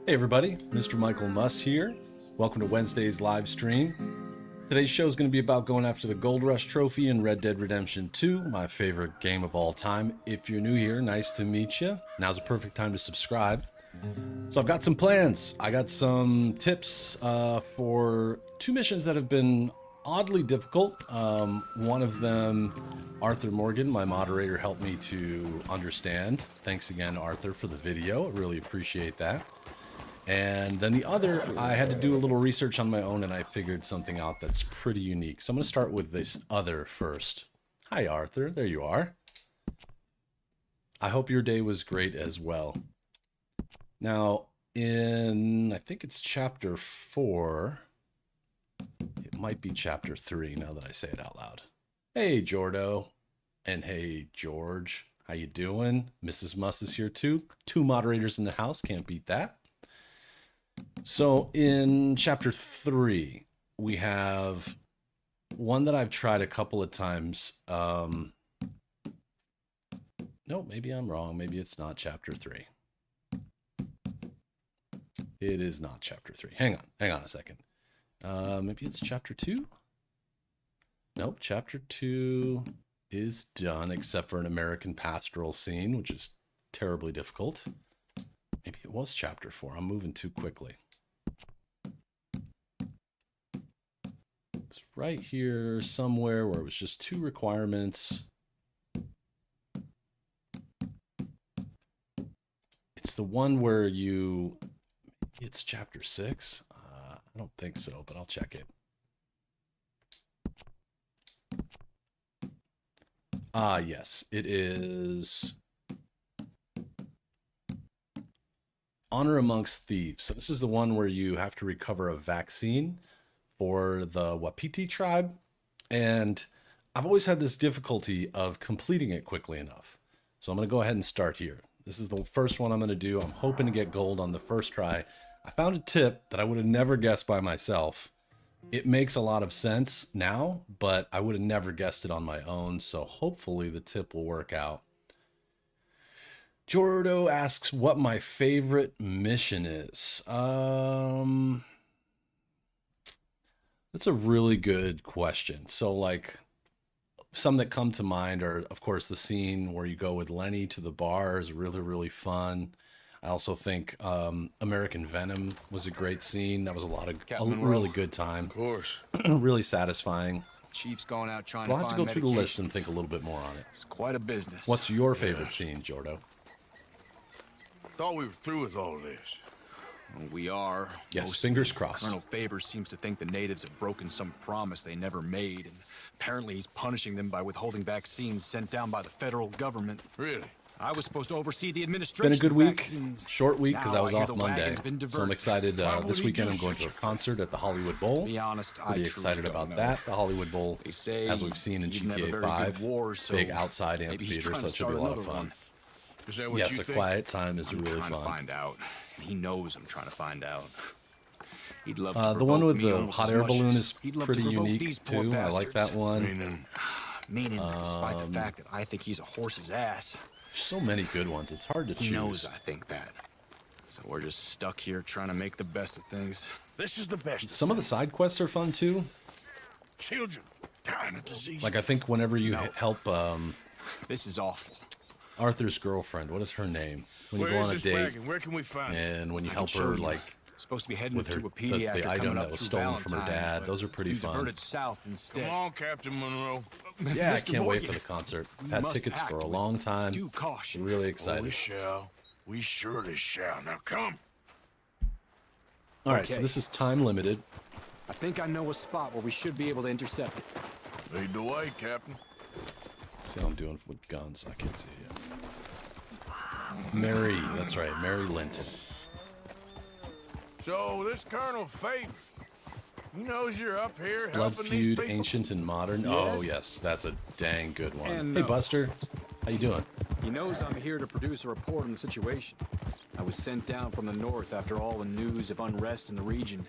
Hey everybody, Mr. Michael Muss here. Welcome to Wednesday's live stream. Today's show is going to be about going after the Gold Rush Trophy in Red Dead Redemption 2, my favorite game of all time. If you're new here, nice to meet you. Now's a perfect time to subscribe. So I've got some plans. I got some tips for two missions that have been oddly difficult. One of them, Arthur Morgan, my moderator, helped me to understand. Thanks again, Arthur, for the video. I really appreciate that. And then the other, I had to do a little research on my own and I figured something out that's pretty unique. So I'm going to start with this other first. Hi, Arthur. There you are. I hope your day was great as well. Now, in, I think it's chapter 4. It might be chapter 3 now that I say it out loud. Hey, Jordo. And hey, George. How you doing? Mrs. Muss is here too. 2 moderators in the house. Can't beat that. So in chapter 3, we have one that I've tried a couple of times. No, maybe I'm wrong. Maybe it's not chapter 3. It is not chapter 3. Hang on a second. Maybe it's chapter 2? Nope, chapter 2 is done except for an American pastoral scene, which is terribly difficult. Maybe it was chapter 4. I'm moving too quickly. It's right here somewhere where it was just 2 requirements. It's the one where you... It's chapter 6? I don't think so, but I'll check it. Yes, it is... Honor Amongst Thieves. So this is the one where you have to recover a vaccine for the Wapiti tribe. And I've always had this difficulty of completing it quickly enough. So I'm going to go ahead and start here. This is the first one I'm going to do. I'm hoping to get gold on the first try. I found a tip that I would have never guessed by myself. It makes a lot of sense now, but I would have never guessed it on my own. So hopefully the tip will work out. Jordo asks what my favorite mission is. That's a really good question. So like some that come to mind are, of course, the scene where you go with Lenny to the bar is really, really fun. I also think American Venom was a great scene. That was a really good time. Of course. Really satisfying. Chief's going out trying I'll to have to find go through the list and medications. think a little bit more on it. It's quite a business. What's your favorite scene, Jordo? Thought we were through with all this. We are. Yes, mostly. fingers crossed. Colonel Favors seems to think the natives have broken some promise they never made, and apparently he's punishing them by withholding vaccines sent down by the federal government. Really? I was supposed to oversee the administration. Been a good of week, vaccines. short week because I Now was hear off the Monday. wagon's been So I'm diverted. excited. Why would This he weekend do I'm going such to a a thing? concert at the Hollywood Bowl. Be honest, I Pretty truly excited don't about know. that. The Hollywood Bowl, They say as we've seen in he didn't have a GTA very 5, good war, so big outside maybe he's amphitheater, trying so to it should be a start lot of another fun. one. Is that what Yes, you a think? quiet time is I'm really trying to fun. find out, and he knows I'm trying to find out. He'd love The to one provoke with me the almost hot as air much balloon as is he'd love to pretty provoke unique these poor too. I like that bastards. one. Meaning, Despite the fact that I think he's a horse's ass. There's so many good ones. It's hard to He choose. knows I think that. So we're just stuck here trying to make the best of things. this is the best. Some of the side quests are fun too. Children dying of disease. Like I think whenever you help This is awful. Arthur's girlfriend, what is her name? When you Where go is on a this date wagon? Where can we find it? and when you I help can show her you. like Supposed to be heading with her to a pediatric the item coming that up was through stolen from her Valentine, dad. but Those are pretty we've fun. diverted south instead. Come on, Captain Monroe. Yeah, I Mr. can't wait Morgan, for the concert. we Had must tickets act for a with long time. due caution. Really Oh, excited. we shall. We surely shall. Now come. All right, so Okay. this is time limited. I think I know a spot where we should be able to intercept it. Lead the way, Captain. Let's see how I'm doing with guns. I can't see it yet. Mary, that's right, Mary Linton. So this Colonel Favors, he knows you're up here Blood helping these Feud, people. Ancient and Modern. Oh Yes. yes, that's a dang good one. And Hey no. Buster, how you doing? He knows I'm here to produce a report on the situation. I was sent down from the north after all the news of unrest in the region.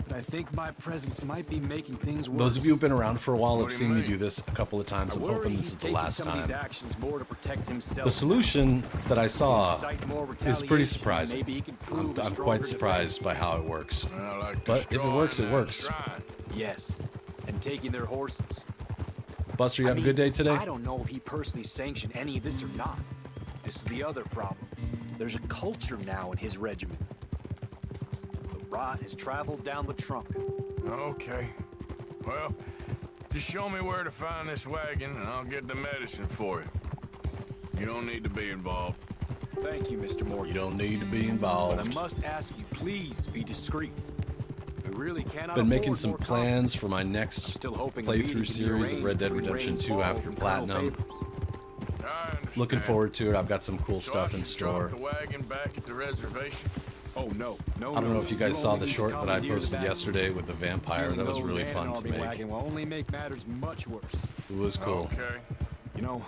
but I think my presence might be making things worse. Those of you who've been around for a while have What do you seen me mean? do this a couple of times. I'm hoping this is the last time. The The solution that I saw is pretty surprising. I'm quite surprised by how it works. I like But if it works, it works. Shrine. Yes, and taking their horses. Buster, you have a good day today? I don't know if he personally sanctioned any of this or not. This is the other problem. There's a culture now in his regiment. The rot has traveled down the trunk. Okay. Well, just show me where to find this wagon, and I'll get the medicine for you. You don't need to be involved. Thank you, Mr. Morgan. You don't need to be But I involved. must ask you, please be discreet. We really cannot Been making afford some more plans for my next Still hoping a meeting playthrough can be series of Red Dead arranged Redemption between 2 Rains after Falls and Colonel Platinum. Favors. I understand. Looking forward to it. I've got some cool So stuff I in should drop store. the wagon back at the reservation. Oh, no. I don't know if you guys saw the short that I posted yesterday with the vampire. That was really fun to make. Wagon will only make matters much worse. It was cool. Okay. You know,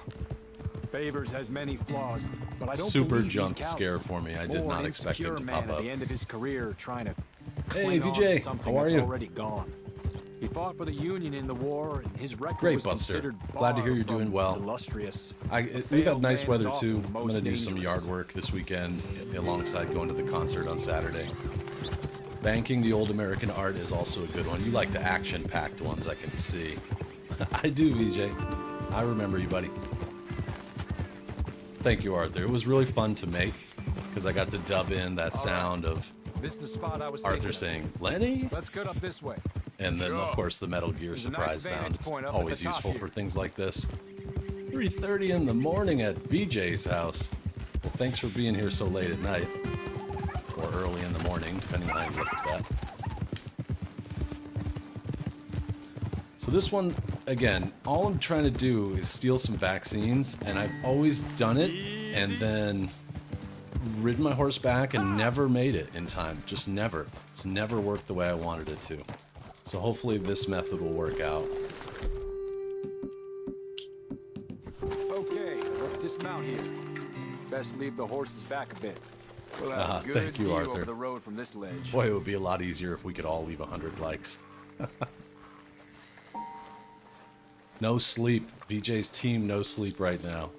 Favors has many flaws, but I don't Super believe he's jump callous. scare for me. I did More not an expect him insecure to man pop at up. the end of his career trying to Hey, cling on VJ, to something how are that's you? already gone. He fought for the Union in the war, and his record Great, was Buster. considered Glad to hear far you're doing from well. illustrious. We've failed had nice man is weather often too. the I'm most gonna do some dangerous. yard work this weekend alongside going to the concert on Saturday. Banking the old American art is also a good one. You like the action-packed ones, I can see. I do, VJ. I remember you, buddy. Thank you, Arthur. It was really fun to make because I got to dub in that sound of This is the spot I was Arthur thinking of. saying, Lenny? Let's get up this way. And then, of Sure. course, the Metal Gear There's a nice surprise vantage sound. point It's up at always the top useful here. for things like this. 3:30 in the morning at VJ's house. Well, thanks for being here so late at night. Or early in the morning, depending on how you look at that. So this one, again, all I'm trying to do is steal some vaccines, and I've always done it, and then ridden my horse back and never made it in time. Just never. It's never worked the way I wanted it to. So hopefully this method will work out. Okay, let's dismount here. Best leave the horses back a bit. We'll have a good thank you, view Arthur. over the road from this ledge. Boy, it would be a lot easier if we could all leave 100 likes. No sleep. VJ's team, no sleep right now.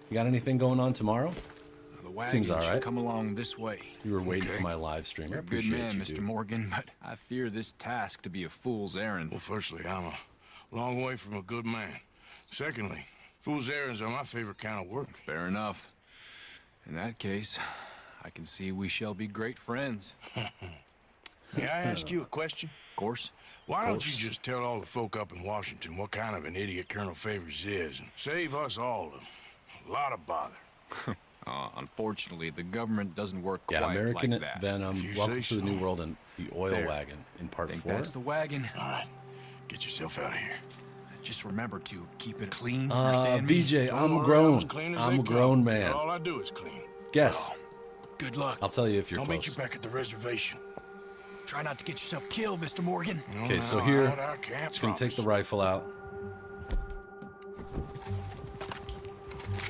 You got anything going on tomorrow? The wagon Seems all should right. come along this way. You were waiting Okay. for my live stream. I You're a good appreciate man, you, Mr. dude. Morgan, but I fear this task to be a fool's errand. Well, firstly, I'm a long way from a good man. Secondly, fool's errands are my favorite kind of work. Fair enough. In that case, I can see we shall be great friends. May I ask you a question? Of course. Why don't you just tell all the folk up in Washington what kind of an idiot Colonel Favors is and save us all a lot of bother? Unfortunately, the government doesn't work Yeah, quite American like that. Venom, If you Welcome say to the New so. World, and the Oil There. Wagon in part I think 4. that's the wagon. All right, get yourself out of here. Just remember to keep it clean. Understand me? VJ, Don't I'm worry, grown. as clean as I'm they a grown come. man. All I do is clean. Guess. Good luck. I'll tell you if you're I'll meet you close. back at the reservation. Try not to get yourself killed, Mr. Morgan. Okay, so All here, right, I can't just gonna take the promise. rifle out.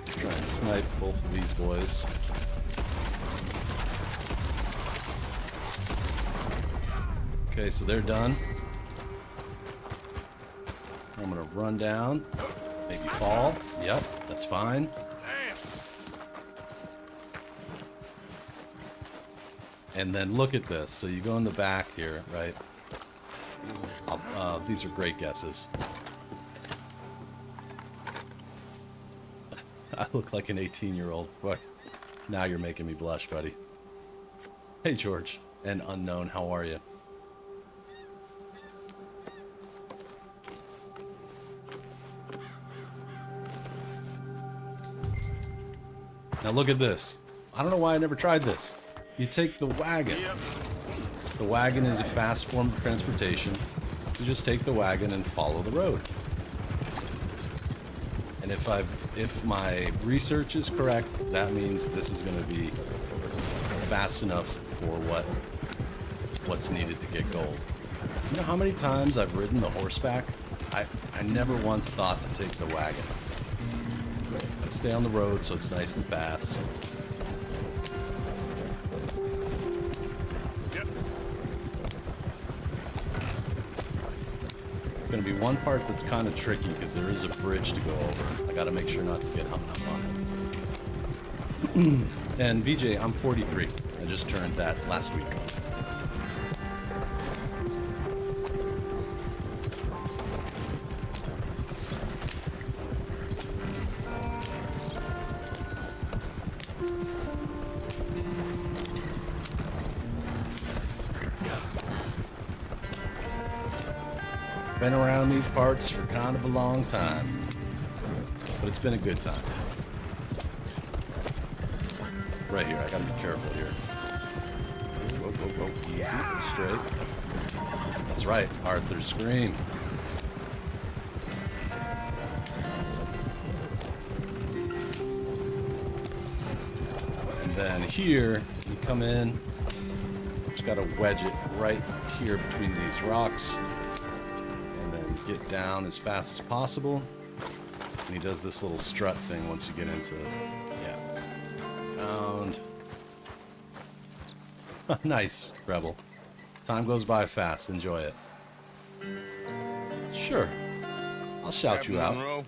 Try and snipe both of these boys. Okay, so they're done. I'm gonna run down, maybe fall. Yep, that's fine. Damn. And then look at this. So you go in the back here, right? These are great guesses. I look like an 18-year-old. Boy, now you're making me blush, buddy. Hey, George. And Unknown, how are you? Now look at this. I don't know why I never tried this. You take the wagon. Yep. The wagon is a fast form of transportation. You just take the wagon and follow the road. And if my research is correct, that means this is going to be fast enough for what's needed to get gold. You know how many times I've ridden the horseback? I never once thought to take the wagon. I stay on the road so it's nice and fast. Yep. going to be one part that's kind of tricky because there is a bridge to go over. I got to make sure not to get hung up on it. And VJ, I'm 43. I just turned that last week. Been around these parts for kind of a long time, but it's been a good time. Right here, I gotta be careful here. Whoa, whoa, whoa, easy, straight. That's right, Arthur's Scream. And then here, you come in, just gotta wedge it right here between these rocks. Get down as fast as possible. And he does this little strut thing once you get into, round. Nice, Rebel. Time goes by fast. Enjoy it. Sure. I'll shout you out. Monroe,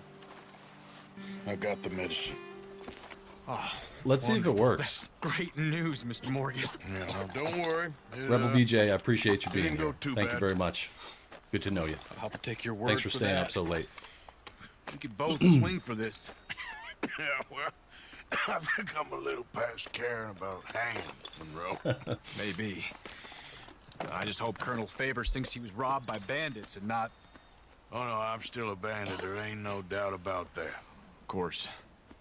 I got the medicine. Oh, Let's see if it works. That's great news, Mr. Morgan. Yeah, well, don't worry. Rebel VJ, I appreciate you being didn't here. go too Thank you bad. very much. Good to know you. I'll have to take your word Thanks for staying that. up so late. We could both swing for this. Yeah, well, I think I'm a little past caring about hanging, Monroe. Maybe. I just hope Colonel Favors thinks he was robbed by bandits and not... Oh, no, I'm still a bandit. There ain't no doubt about that. Of course.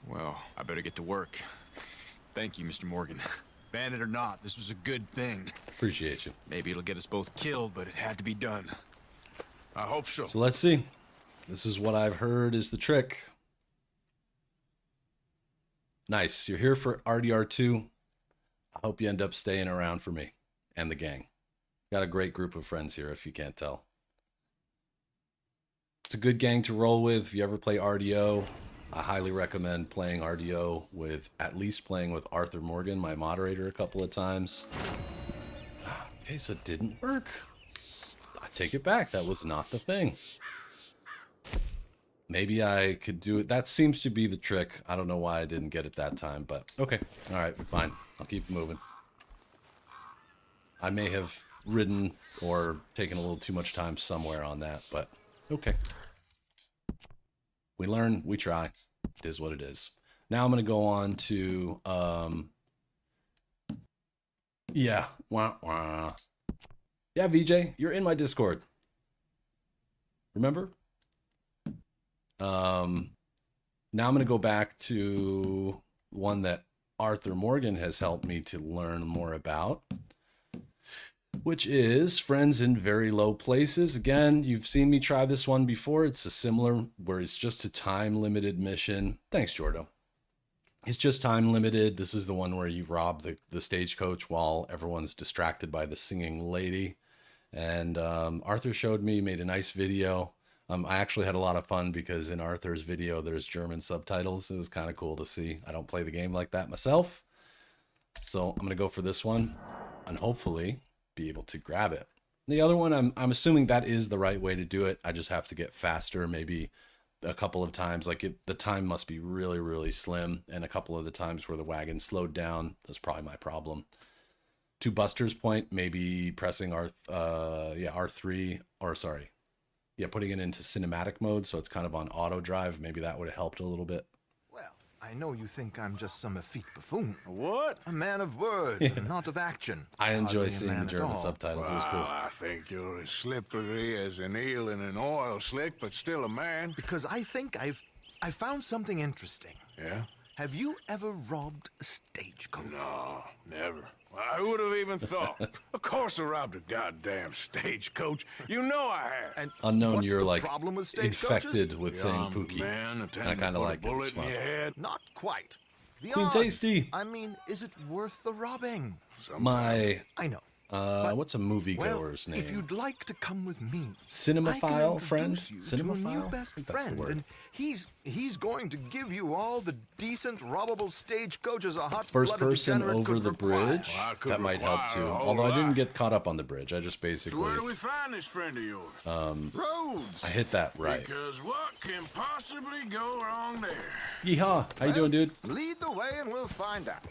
Well, I better get to work. Thank you, Mr. Morgan. Bandit or not, this was a good thing. Appreciate you. Maybe it'll get us both killed, but it had to be done. I hope so. So let's see. This is what I've heard is the trick. Nice. You're here for RDR2. I hope you end up staying around for me and the gang. Got a great group of friends here, if you can't tell. It's a good gang to roll with. If you ever play RDO, I highly recommend playing RDO with, at least playing with Arthur Morgan, my moderator, a couple of times. Okay, so it didn't work. I take it back. That was not the thing. Maybe I could do it. That seems to be the trick. I don't know why I didn't get it that time, but okay. All right, fine. I'll keep moving. I may have ridden or taken a little too much time somewhere on that, but okay. We learn, we try. It is what it is. Now I'm going to go on to, yeah. Wah, wah. Yeah, VJ, you're in my Discord. Remember? Now I'm going to go back to one that Arthur Morgan has helped me to learn more about, which is Friends in Very Low Places. Again, you've seen me try this one before. It's a similar, where it's just a time-limited mission. Thanks, Jordo. It's just time limited. This is the one where you rob the stagecoach while everyone's distracted by the singing lady. And Arthur showed me, made a nice video. I actually had a lot of fun because in Arthur's video, there's German subtitles. It was kind of cool to see. I don't play the game like that myself. So I'm going to go for this one and hopefully be able to grab it. The other one, I'm assuming that is the right way to do it. I just have to get faster, maybe a couple of times. Like the time must be really, really slim. And a couple of the times where the wagon slowed down, that's probably my problem. To Buster's point, maybe pressing R3, or sorry. Yeah, putting it into cinematic mode, so it's kind of on auto drive. Maybe that would have helped a little bit. Well, I know you think I'm just some effete buffoon. What? A man of words and not of action. I enjoy Hardly a seeing the man at German all. subtitles. It was cool. Well, I think you're as slippery as an eel in an oil slick, but still a man. Because I think I found something interesting. Yeah? Have you ever robbed a stagecoach? No, never. I would have even thought. Of course I robbed a goddamn stagecoach. You know I have. And Unknown, what's you're the like problem with stagecoaches? infected with saying Young Pookie. man, And I kind of like it. It's bullet in fun. your head. Not quite. The Queen odds. Tasty. I mean, is it worth the robbing? My I know. What's a moviegoer's name? If you'd like to come with me, Cinemaphile I can friend? introduce you to a new Cinemaphile? best I think that's the friend, word. and he's going to give you all the decent, robbable stagecoaches a First hot-blooded person degenerate over could the require. bridge? Well, I could That might help require too. a whole Although I didn't lot. get caught up on the bridge. I just So basically where do we find this friend of yours? Roads. I hit that right. Because what can possibly go wrong there? Yeehaw! How you doing, dude? Lead the way, and we'll find out.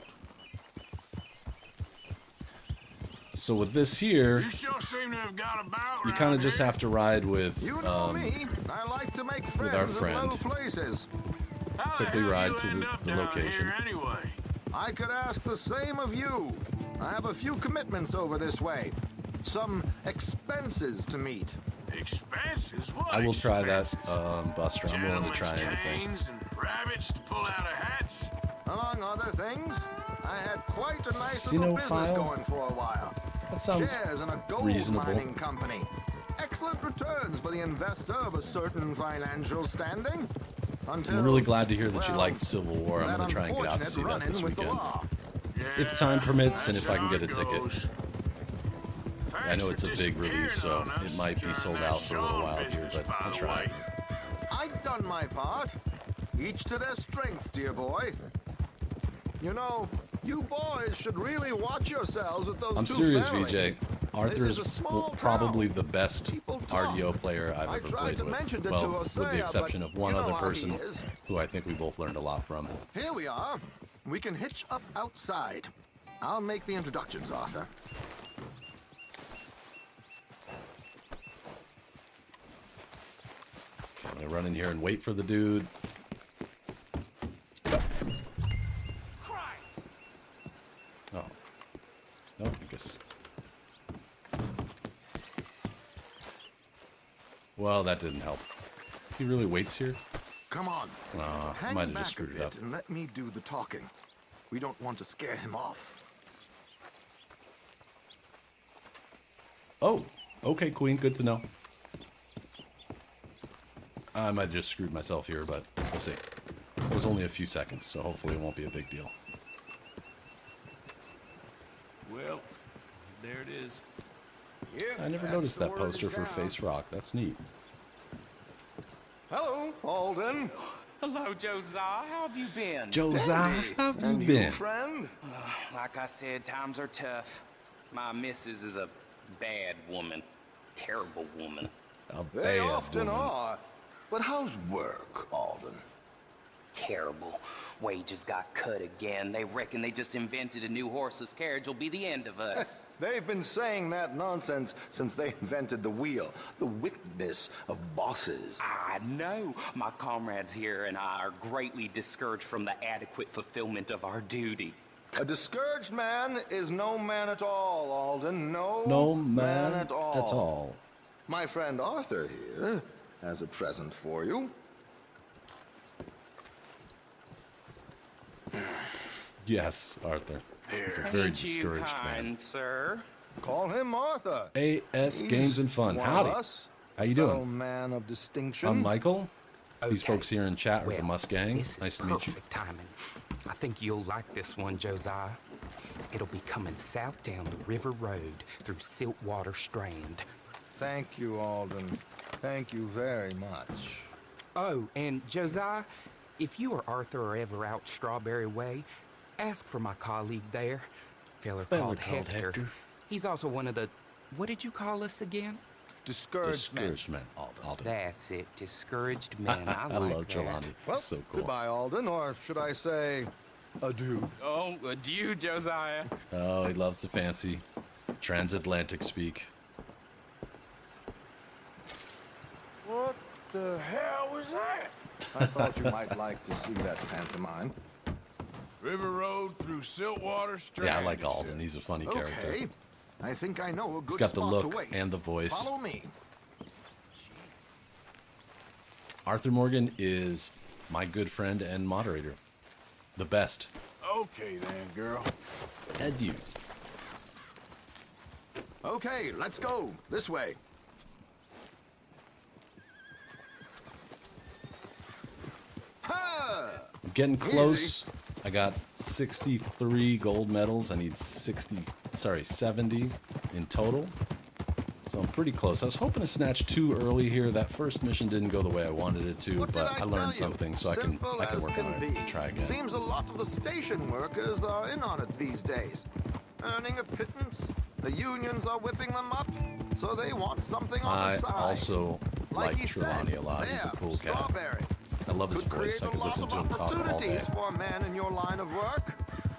So with this here, You sure seem to have got about you right kind of just here. have to ride with You know me. I like to make friends our in friend. low places. How the quickly hell ride you to end the- up the down location. here anyway? I could ask the same of you. I have a few commitments over this way. Some expenses to meet. Expenses? What I will try that, expenses? Buster. I'm willing to try Gentlemen's anything. canes and rabbits to pull out of hats? Among other things, I had quite a nice little business Cinephile? going for a while. That sounds Shares in a gold reasonable. mining company. Excellent returns for the investor of a certain financial standing. Until, I'm really glad to hear that you well, liked Civil War. I'm that going to try and get out to unfortunate see that run-in this with the weekend. law. If time permits and that's if I can how get a it ticket. goes. I know Thanks it's a for big release, so disappearing on it us might be during sold that out for a little Sean while here, business, but by I'll the try. way. I've done my part. Each to their strengths, dear boy. You know, you boys should really watch yourselves with those I'm two serious, families. VJ. Arthur This is is a small probably town. the best People talk. RDO player I've I ever tried played to with. mention it Well, to with the Hosea, exception but of one you know other how person he is. who I think we both learned a lot from. Here we are. We can hitch up outside. I'll make the introductions, Arthur. I'm going to run in here and wait for the dude. Go. Oh. No, I guess. Well, that didn't help. He really waits here? Come on. I Hang might have back just screwed a it bit up. and let me do the talking. We don't want to scare him off. Oh, okay, Queen. Good to know. I might have just screwed myself here, but we'll see. It was only a few seconds, so hopefully it won't be a big deal. Well, there it is. I never noticed that poster for Face Rock. That's neat. Hello, Alden. Hello, Josiah. How have you been? Josiah, how have you And been? friend? Like I said, times are tough. My missus is a bad woman. Terrible woman. A They bad often woman. are. But how's work, Alden? Terrible. Wages got cut again. They reckon they just invented a new horseless carriage will be the end of us. They've been saying that nonsense since they invented the wheel. The wickedness of bosses. I know. My comrades here and I are greatly discouraged from the adequate fulfillment of our duty. A discouraged man is no man at all, Alden. No man at all. at all. My friend Arthur here has a present for you. Yes, Arthur. He's a very Ain't you discouraged kind, man. sir? Call him Arthur. AS He's Games and Fun. one of Howdy. us, How you fellow doing? man of distinction. I'm Michael. These Okay. folks here in chat are the Well, Mustang. This is Nice to meet you. perfect timing. I think you'll like this one, Josiah. It'll be coming south down the River Road through Siltwater Strand. Thank you, Alden. Thank you very much. Oh, and Josiah, if you or Arthur are ever out Strawberry Way, ask for my colleague there, feller called Hector. He's also one of the, what did you call us again? Discouraged men. Discouraged man. Alden. That's it, discouraged men. I I like love that. Jelani. Well, So cool. goodbye, Alden, or should I say, adieu? Oh, adieu, Josiah. Oh, he loves the fancy transatlantic speak. What the hell was that? I thought you might like to see that pantomime. River Road through Siltwater Strand. Yeah, I like you Alden. said. He's a funny character. Okay, I think I know a good He's got the spot look to wait. and the voice. Follow me. Arthur Morgan is my good friend and moderator. The best. Okay then, girl. Adieu. Okay, let's go. This way. Ha! I'm getting close. I got 63 gold medals. I need 70 in total. So I'm pretty close. I was hoping to snatch 2 early here. That first mission didn't go the way I wanted it to, What did but I tell learned you? something, so I can Simple as work on can it be. and try again. Seems a lot of the station workers are in on it these days. Earning a pittance. The unions are whipping them up, so they want something on I the side. also like he Trelawney said, a lot. He's a there, cool cat. Strawberry. I love his Could voice. create I a could lot listen of to him talk all day. opportunities for a man in your line of work.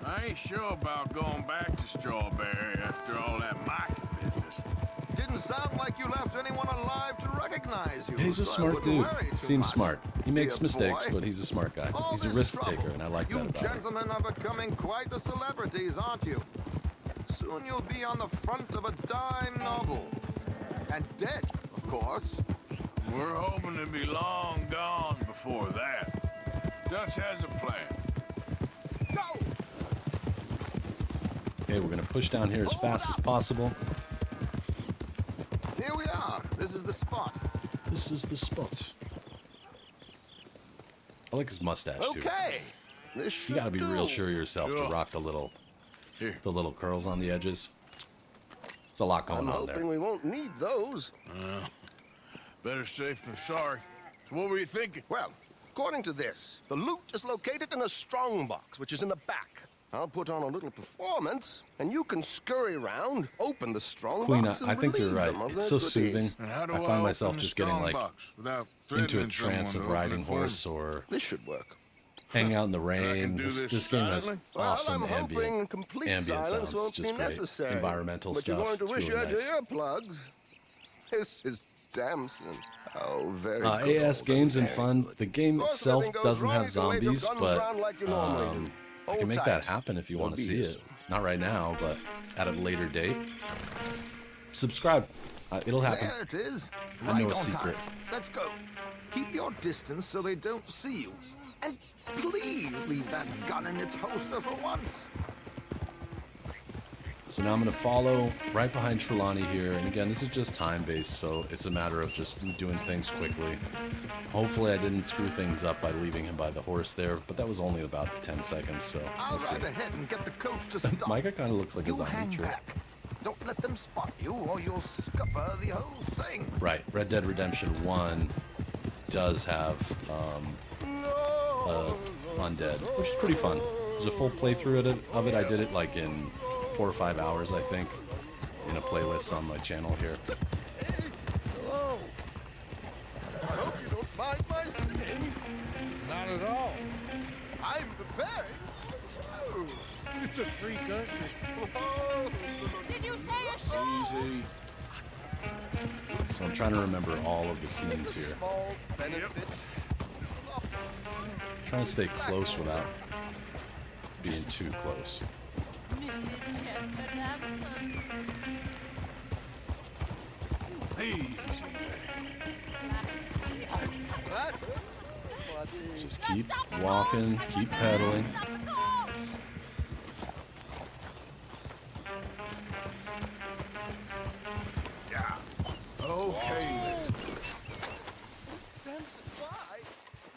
I ain't sure about going back to Strawberry after all that Micah business. Didn't sound like you left anyone alive to recognize you. He's a so I smart wouldn't dude. worry too Seems much, smart. He makes dear mistakes, boy. but he's a smart guy. All He's a this risk trouble. taker, and I like you that about him. gentlemen are becoming quite the celebrities, aren't you? Soon you'll be on the front of a dime novel. And dead, of course. We're hoping to be long gone before that. Dutch has a plan. Go! Okay, we're gonna push down here as fast as possible. Here we are. This is the spot. This is the spot. I like his mustache too. Okay. This should You gotta be real do. sure of yourself to Sure. rock the little Here. curls on the edges. There's a lot going I'm on hoping there. we won't need those. Better safe than sorry. So what were you thinking? Well, according to this, the loot is located in a strong box, which is in the back. I'll put on a little performance, and you can scurry around, open the strong Queen, box, and I think you're relieve right. them of It's their so soothing. goodies. And how do I I find myself open the just getting strong like box without into a threatening trance someone of to riding open it for me? horse or This should work. hanging out in the can rain. do This this game has silently? Well, awesome I'm hoping complete ambient silence sounds. won't Just be great. necessary. Environmental but stuff. you're going to It's wish really you had nice. your earplugs. This is Damson. Oh, very good. AS old games and very fun. good. The game Of course, itself everything goes doesn't wrong, have you can wave your zombies, guns but around like you normally do. I can Hold make tight. that happen if you We'll want to be see here it. soon. Not right now, but at a later date. Subscribe. It'll happen. There it is. I Right know a on secret. time. Let's go. Keep your distance so they don't see you. And please leave that gun in its holster for once. So now I'm going to follow right behind Trelawney here. And again, this is just time-based, so it's a matter of just doing things quickly. Hopefully I didn't screw things up by leaving him by the horse there, but that was only about 10 seconds, so I'll we'll see. ride ahead and get the coach to stop. Micah kind of looks like a You zombie hang trick. back. Don't let them spot you, or you'll scupper the whole thing. Right, Red Dead Redemption 1 does have Undead, which is pretty fun. There's a full playthrough of it. I did it like in 4 or 5 hours, I think, in a playlist on my channel here. Hello. I hope you don't mind my singing. Not at all. I'm preparing. Oh. It's a free country. Did you say a show? Easy. So I'm trying to remember all of the scenes It's a here. small benefit. Trying to stay close without being too close. Mrs. Chester Damson. Easy. That's it. Buddy. Just keep walking, keep pedaling. Stop the car! Yeah. Okay then. Damson, why?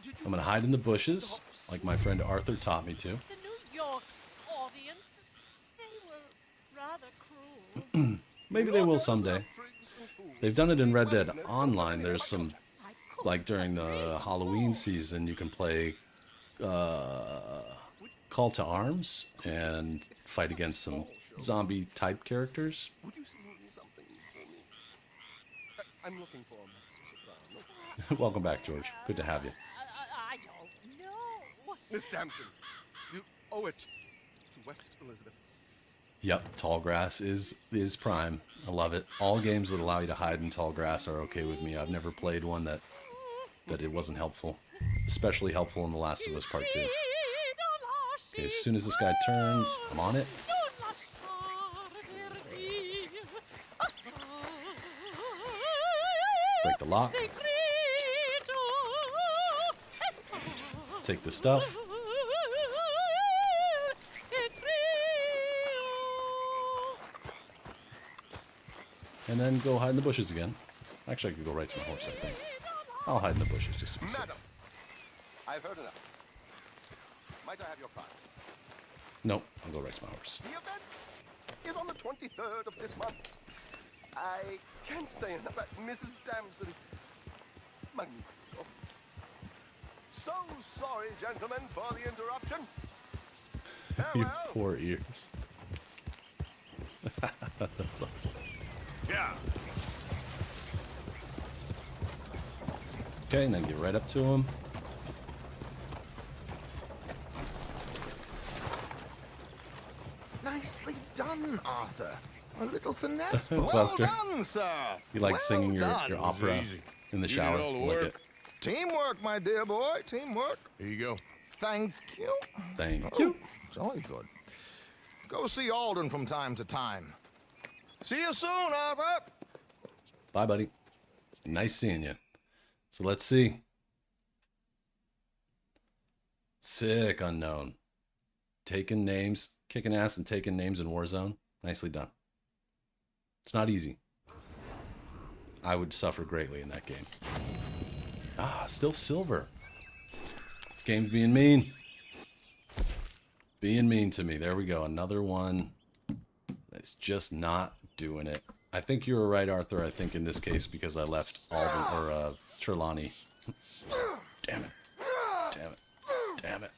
Did you I'm gonna hide in the bushes, like my friend Arthur taught me to. The New York audience, they were rather cruel. Maybe they will someday. prigs and fools? They've done it in Red Dead Online. There's some, like during the Halloween season, you can play Call to Arms and fight against some zombie type characters. Would you sing something for me? I'm looking for Master Soprano. Welcome back, George. Good to have you. I don't know. Miss Damson, you owe it to West Elizabeth. Yep, tall grass is prime. I love it. All games that allow you to hide in tall grass are okay with me. I've never played one that it wasn't helpful. Especially helpful in The Last of Us Part 2. Okay, as soon as this guy turns, I'm on it. Break the lock. Take the stuff. And then go hide in the bushes again. Actually, I could go right to my horse, I think. I'll hide in the bushes just to be safe. Madam, I've heard enough. Might I have your card? Nope, I'll go race my horse. The event is on the 23rd of this month. I can't say enough about Mrs. Damson. Magnifico. So sorry, gentlemen, for the interruption. You Farewell. poor ears. That's awesome. Yeah. Okay, and then get right up to him. Nicely done, Arthur. A little finesse for Well Buster. done, sir. You like Well singing your done. opera easy. in the You did shower? all the Like work. it. Teamwork, my dear boy. Teamwork. Here you go. Thank you. Thank Oh, you. jolly good. Go see Alden from time to time. See you soon, Arthur. Bye, buddy. Nice seeing you. So let's see. Sick unknown. Taking names, kicking ass and taking names in Warzone. Nicely done. It's not easy. I would suffer greatly in that game. Ah, still silver. This game's being mean. Being mean to me. There we go. Another one that's just not doing it. I think you were right, Arthur. I think in this case because I left Alden or Trelawney. Damn it. Damn it. Damn it.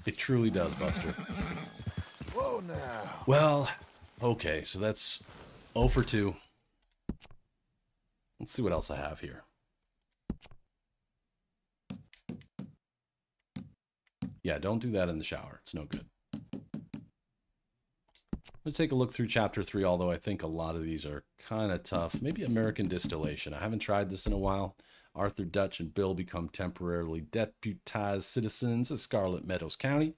It truly does, Buster. Whoa now. Well, okay, so that's 0 for 2. Let's see what else I have here. Yeah, don't do that in the shower. It's no good. Let's take a look through Chapter 3, although I think a lot of these are kind of tough. Maybe American Distillation. I haven't tried this in a while. Arthur, Dutch, and Bill become temporarily deputized citizens of Scarlet Meadows County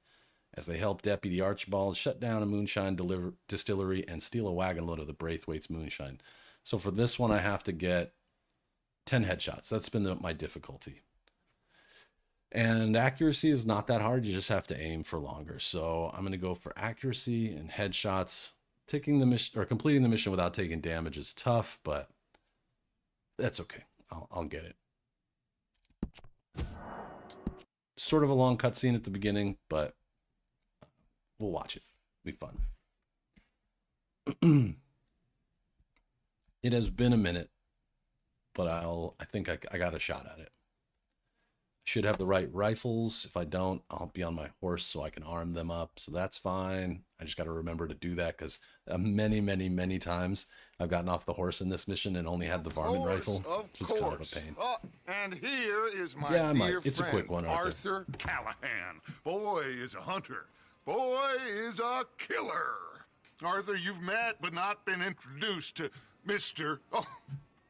as they help Deputy Archibald shut down a moonshine distillery and steal a wagon load of the Braithwaite's moonshine. So for this one, I have to get 10 headshots. That's been my difficulty. And accuracy is not that hard. You just have to aim for longer. So I'm going to go for accuracy and headshots. Taking the mission or completing the mission without taking damage is tough, but that's okay. I'll get it. Sort of a long cutscene at the beginning, but we'll watch it. It'll be fun. It has been a minute, but I think I got a shot at it. Should have the right rifles. If I don't, I'll be on my horse so I can arm them up. So that's fine. I just got to remember to do that because many times I've gotten off the horse in this mission and only had the varmint rifle, which is kind of a pain. Oh, and here is my Yeah, I might. dear It's a friend, quick one, Arthur. Arthur Callahan. Boy is a hunter. Boy is a killer. Arthur, you've met but not been introduced to Mr. Oh,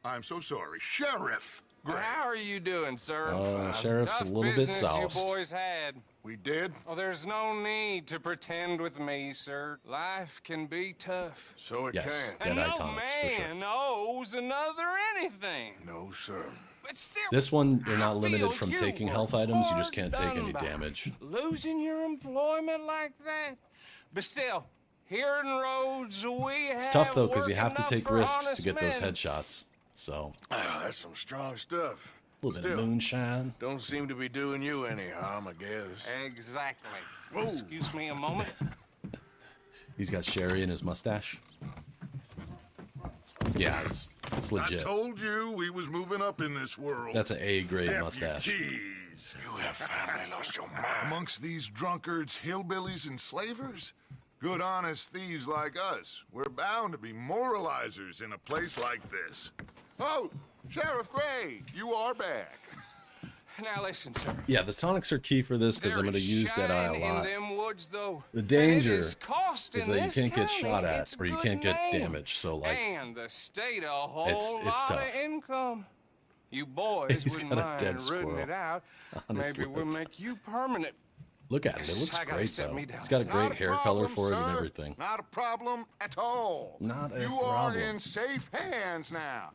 I'm so sorry, Sheriff Gray. How are you doing, sir? Sheriff's a Tough little bit business soused. you boys had. We did? Oh, there's no need to pretend with me, sir. Life can be tough. So it Yes, can. And Deadeye no tonics for sure. man owes another anything. No, sir. But still, This one, you're not I limited feel from you taking were health items. You just hard can't take done any by. damage. Losing your employment like that? But still, here in Rhodes, we have It's tough though because you have to work take enough for risks to honest get those men. headshots. So Ah, that's some strong stuff. a little bit Still, of moonshine. don't seem to be doing you any harm, I guess. Exactly. Excuse me a moment. He's got sherry in his mustache. Yeah, it's I legit. told you we was moving up in this world. That's an A-grade mustache. Deputies. You have finally lost your mind. Amongst these drunkards, hillbillies, and slavers? Good, honest thieves like us. We're bound to be moralizers in a place like this. Oh, Sheriff Gray, you are back. Now listen, sir. Yeah, the tonics are key for this because I'm going to use Deadeye a in lot. them woods, though. The And danger it is costing is that you this can't get county shot at its or you good can't get name. damage. So like, And the state a whole it's lot tough. of income. You boys He's wouldn't got a mind dead rooting squirrel it out. on his Maybe we'll lip. make you permanent. look at it. It looks I gotta great set though. me down. It's got a Not great Not a hair problem, color for it and sir. everything. Not a problem at all. Not a you problem. are in safe hands now.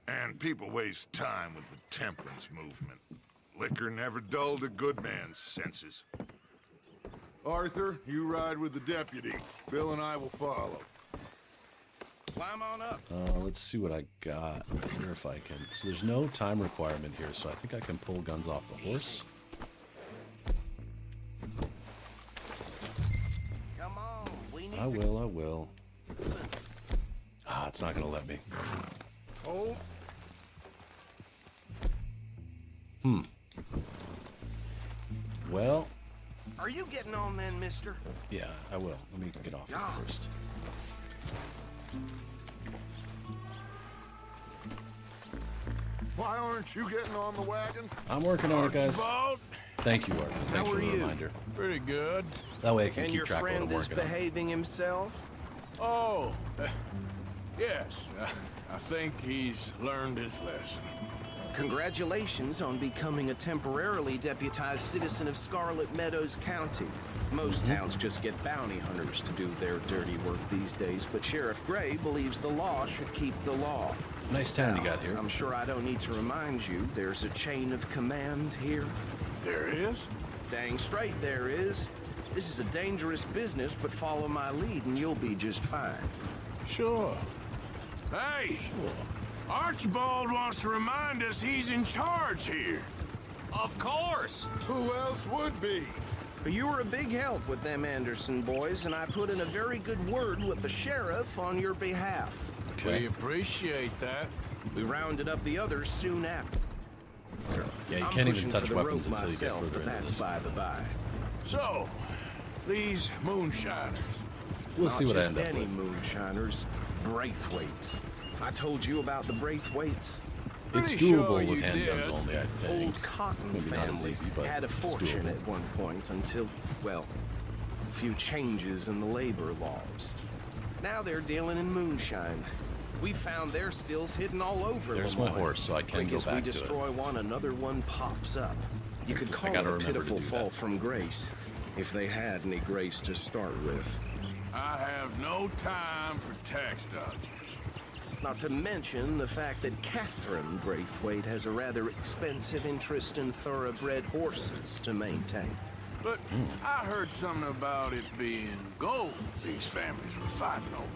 And people waste time with the temperance movement. Liquor never dulled a good man's senses. Arthur, you ride with the deputy. Bill and I will follow. Climb on up. Let's see what I got here if I can. So there's no time requirement here, so I think I can pull guns off the horse. I will. Ah, it's not gonna let me. Hold. Well, Are you getting on then, mister? yeah, I will. Let me get off here first. Why aren't you getting on the wagon? I'm working on it, guys. Archibald? Thank you, Arthur. Thanks for the reminder. Pretty good. That way I can And keep your track of what friend I'm is working on. behaving himself? Oh, yes. I think he's learned his lesson. Congratulations on becoming a temporarily deputized citizen of Scarlet Meadows County. Most towns just get bounty hunters to do their dirty work these days, but Sheriff Gray believes the law should keep the law. Nice town you got here. I'm sure I don't need to remind you, there's a chain of command here. There is? Dang straight there is. This is a dangerous business, but follow my lead and you'll be just fine. Sure. Hey! Archibald wants to remind us he's in charge here. Of course! Who else would be? You were a big help with them Anderson boys, and I put in a very good word with the sheriff on your behalf. We Okay. appreciate that. We rounded up the others soon after. Yeah, you I'm can't even pushing touch for the weapons rope until you get myself, further but into that's this. by the by. So, these moonshiners. We'll see what I Not end just up any with. moonshiners, Braithwaites. I told you about the It's Braithwaites. Pretty doable sure with you handguns did. only, I think. Old Cotton Maybe not as family easy, but had a it's fortune doable. at one point until, well, a few changes in the labor laws. Now they're dealing in moonshine. We found their stills hidden all over There's my Lemoyne. horse, so I can go Because we back to it. destroy one, another one pops up. You could call it gotta a remember to pitiful do fall that. from grace, if they had any grace to start with. I have no time for tax dodgers. Not to mention the fact that Catherine Braithwaite has a rather expensive interest in thoroughbred horses to maintain. But I heard something about it being gold these families were fighting over.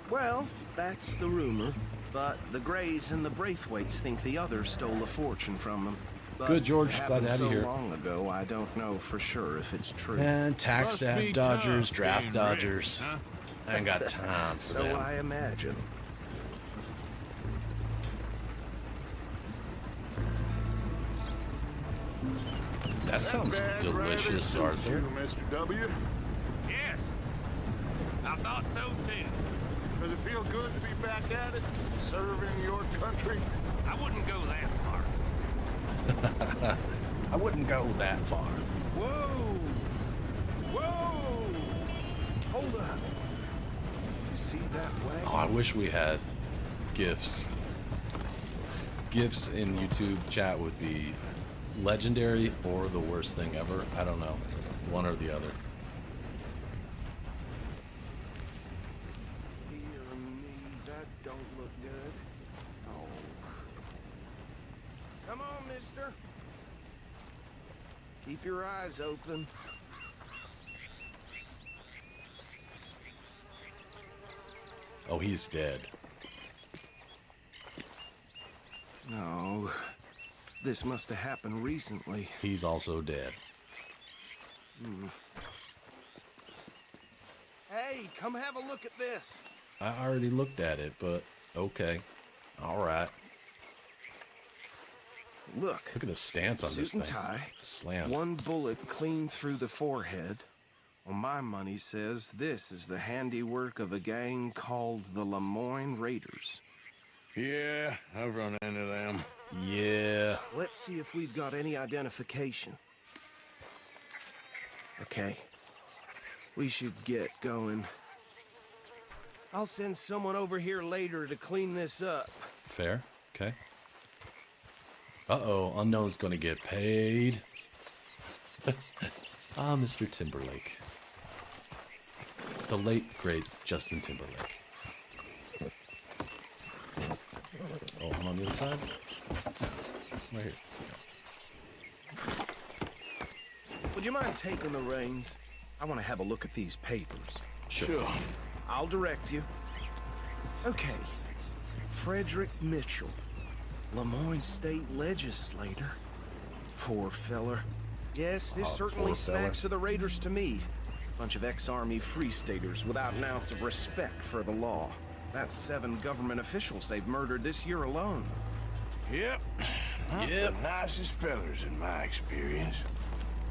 Well, that's the rumor. But the Greys and the Braithwaites think the others stole a fortune from them. But Good, George. it Glad happened to have you so here. long ago, I don't know for sure if it's true. And tax Must stab be dodgers, tough draft being dodgers. rich, huh? I ain't got time for So them. I imagine. That sounds delicious, Arthur. Mr. W. Yes. I thought so too. Does it feel good to be back at it? Serving your country? I wouldn't go that far. I wouldn't go that far. Whoa! Whoa! Hold up. You see that way? Oh, I wish we had GIFs. GIFs in YouTube chat would be legendary or the worst thing ever. I don't know. One or the other. Dear me, that don't look good. Oh. Come on, mister. Keep your eyes open. Oh, he's dead. No. This must have happened recently. He's also dead. Hey, come have a look at this. I already looked at it, but okay. All right. Look. Look at the stance on this Suit and thing. tie. Slam. One bullet clean through the forehead. Well, my money says this is the handiwork of a gang called the Lemoyne Raiders. Yeah, I've run into them. Yeah. Let's see if we've got any identification. Okay. We should get going. I'll send someone over here later to clean this up. Fair. Okay. Uh-oh. Unknown's gonna get paid. Ah, Mr. Timberlake. The late, great Justin Timberlake. Oh, I'm on the other side? Right here. Would you mind taking the reins? I want to have a look at these papers. Sure. I'll direct you. Okay. Frederick Mitchell, Lemoyne State Legislator. Poor feller. Yes, this Oh, certainly poor feller. smacks of the Raiders to me. Bunch of ex-army free staters without an ounce of respect for the law. That's 7 government officials they've murdered this year alone. Yep. Not the nicest fellers in my experience.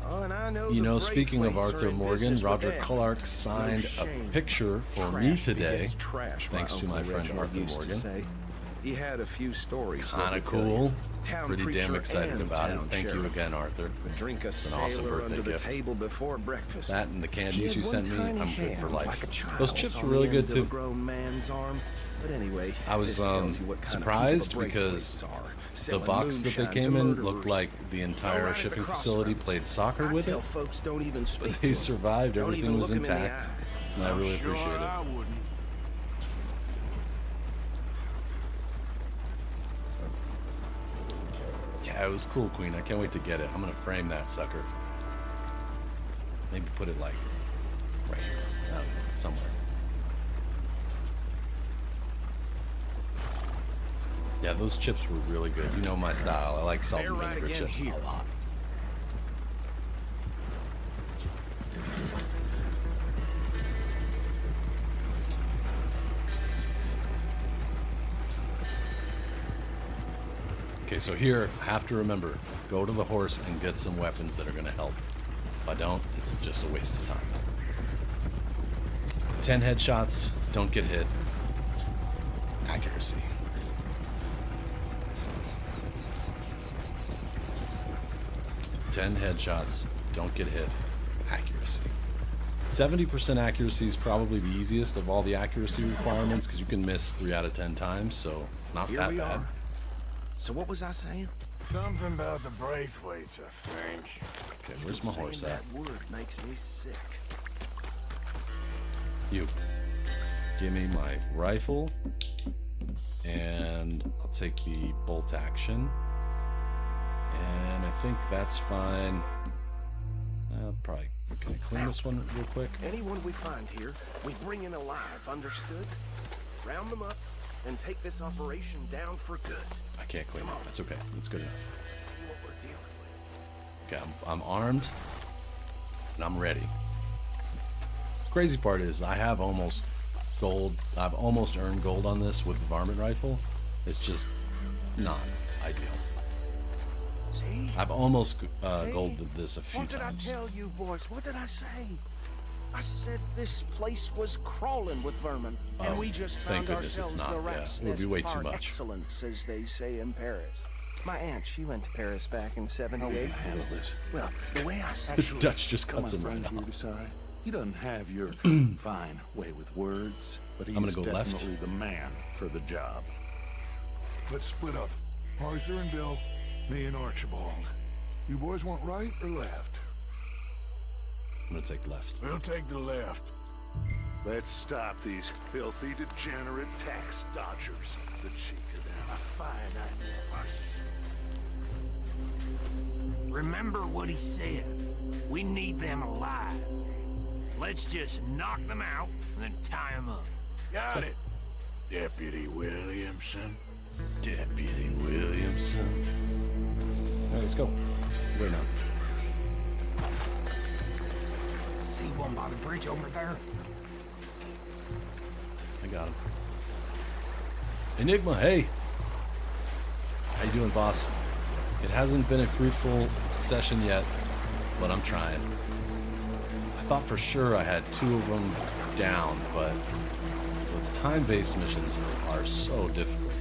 Oh, and I know You the know, brave speaking of plates are Arthur in Morgan, business with Roger them. Clark signed No a shame. picture for me Trash today, begets trash, thanks to Uncle my friend Reginald Arthur used to Morgan. say. He had a few stories. Kind let me of tell you. cool. Town Pretty damn preacher excited and about it. town Thank you sheriff. again, Arthur. Would drink a It's an awesome sailor birthday under the gift. table before breakfast. That and the He candies had you one sent me, tiny I'm good for hand, life. like a Those child's chips on were the really end good of a too. grown man's arm. But anyway, I was this tells you what kind of surprised people the because Braithwaites are. the Selling box that they moonshine came to in murderers. looked like the entire Right at shipping the facility crossroads. played soccer I with tell it. folks don't even speak They to 'em. survived, Don't everything even was look 'em in the intact, eye. and I really Sure appreciate it. I wouldn't. Yeah, it was cool, Queen. I can't wait to get it. I'm gonna frame that sucker. Maybe put it like right here, I don't know, somewhere. Yeah, those chips were really good. You know my style. I like salt They're and right vinegar again chips here. a lot. Okay, so here, I have to remember, go to the horse and get some weapons that are going to help. If I don't, it's just a waste of time. 10 headshots, don't get hit. Accuracy. Ten headshots, don't get hit. Accuracy. 70% accuracy is probably the easiest of all the accuracy requirements because you can miss 3 out of 10 times, so it's not Here that we bad. are. So what was I saying? Something about the Braithwaites, I think. Okay, where's my horse Saying at? that word makes me sick. You. Give me my rifle, and I'll take the bolt action. And I think that's fine. Probably. Can I clean this one real quick? Anyone we find here, we bring in alive, understood? Round them up and take this operation down for good. I can't clean it. That's okay. That's good enough. Let's see what we're dealing with. Okay, I'm armed, and I'm ready. Crazy part is I have almost gold. I've almost earned gold on this with the varmint rifle. It's just not ideal. See? I've almost golded this a few What did times. I tell you, boys? What did I say? I said this place was crawling with vermin, Oh, and we just thank found goodness it's ourselves not. the Yeah, rat's it would be nest way par too much. excellence, as they say in Paris. My aunt, she went to Paris back in '78. Handle this. Well, the way I said The Dutch just Come cuts on, him right friend, you off. decide. He doesn't have your fine way with words, but he's I'm gonna go left. definitely the man for the job. Let's split up. Arthur and Bill, me and Archibald. You boys want right or left? I'm gonna take left. We'll take the left. Let's stop these filthy, degenerate tax dodgers. The cheek of them. A fine idea. Remember what he said. We need them alive. Let's just knock them out and then tie them up. Got it, Deputy Williamson. Deputy Williamson. All right, let's go. Wait now. See one by the bridge over there? I got him. Enigma, hey. How you doing, boss? It hasn't been a fruitful session yet, but I'm trying. I thought for sure I had 2 of them down, but those time-based missions are so difficult.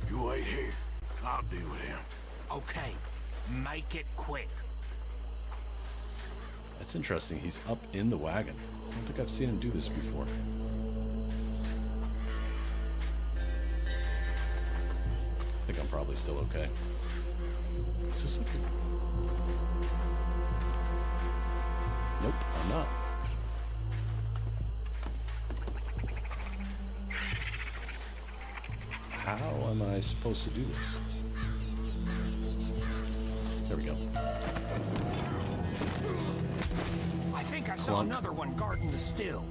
You wait here. I'll deal with him. Okay, make it quick. That's interesting. He's up in the wagon. I don't think I've seen him do this before. I think I'm probably still okay. Is this like a... Nope, I'm not. How am I supposed to do this? There we go. I think I saw Clunk. another one guarding the still.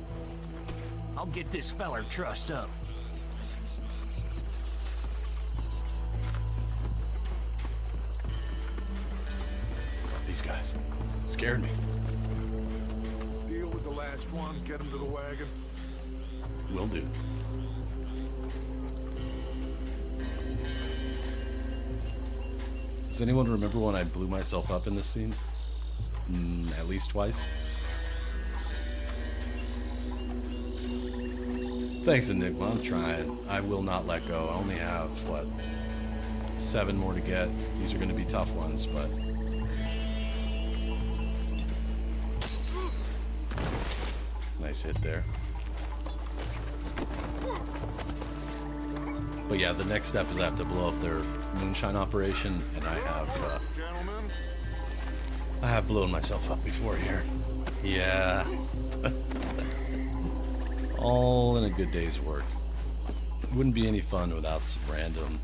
I'll get this feller trussed up. Scared me. Deal with the last one, get him to the wagon. Will do. Does anyone remember when I blew myself up in this scene? At least twice. Thanks, Enigma. I'm trying. I will not let go. I only have, what, 7 more to get. These are going to be tough ones, but... Nice hit there. But yeah, the next step is I have to blow up their moonshine operation, and I have blown myself up before here. Yeah. All in a good day's work. It wouldn't be any fun without some random,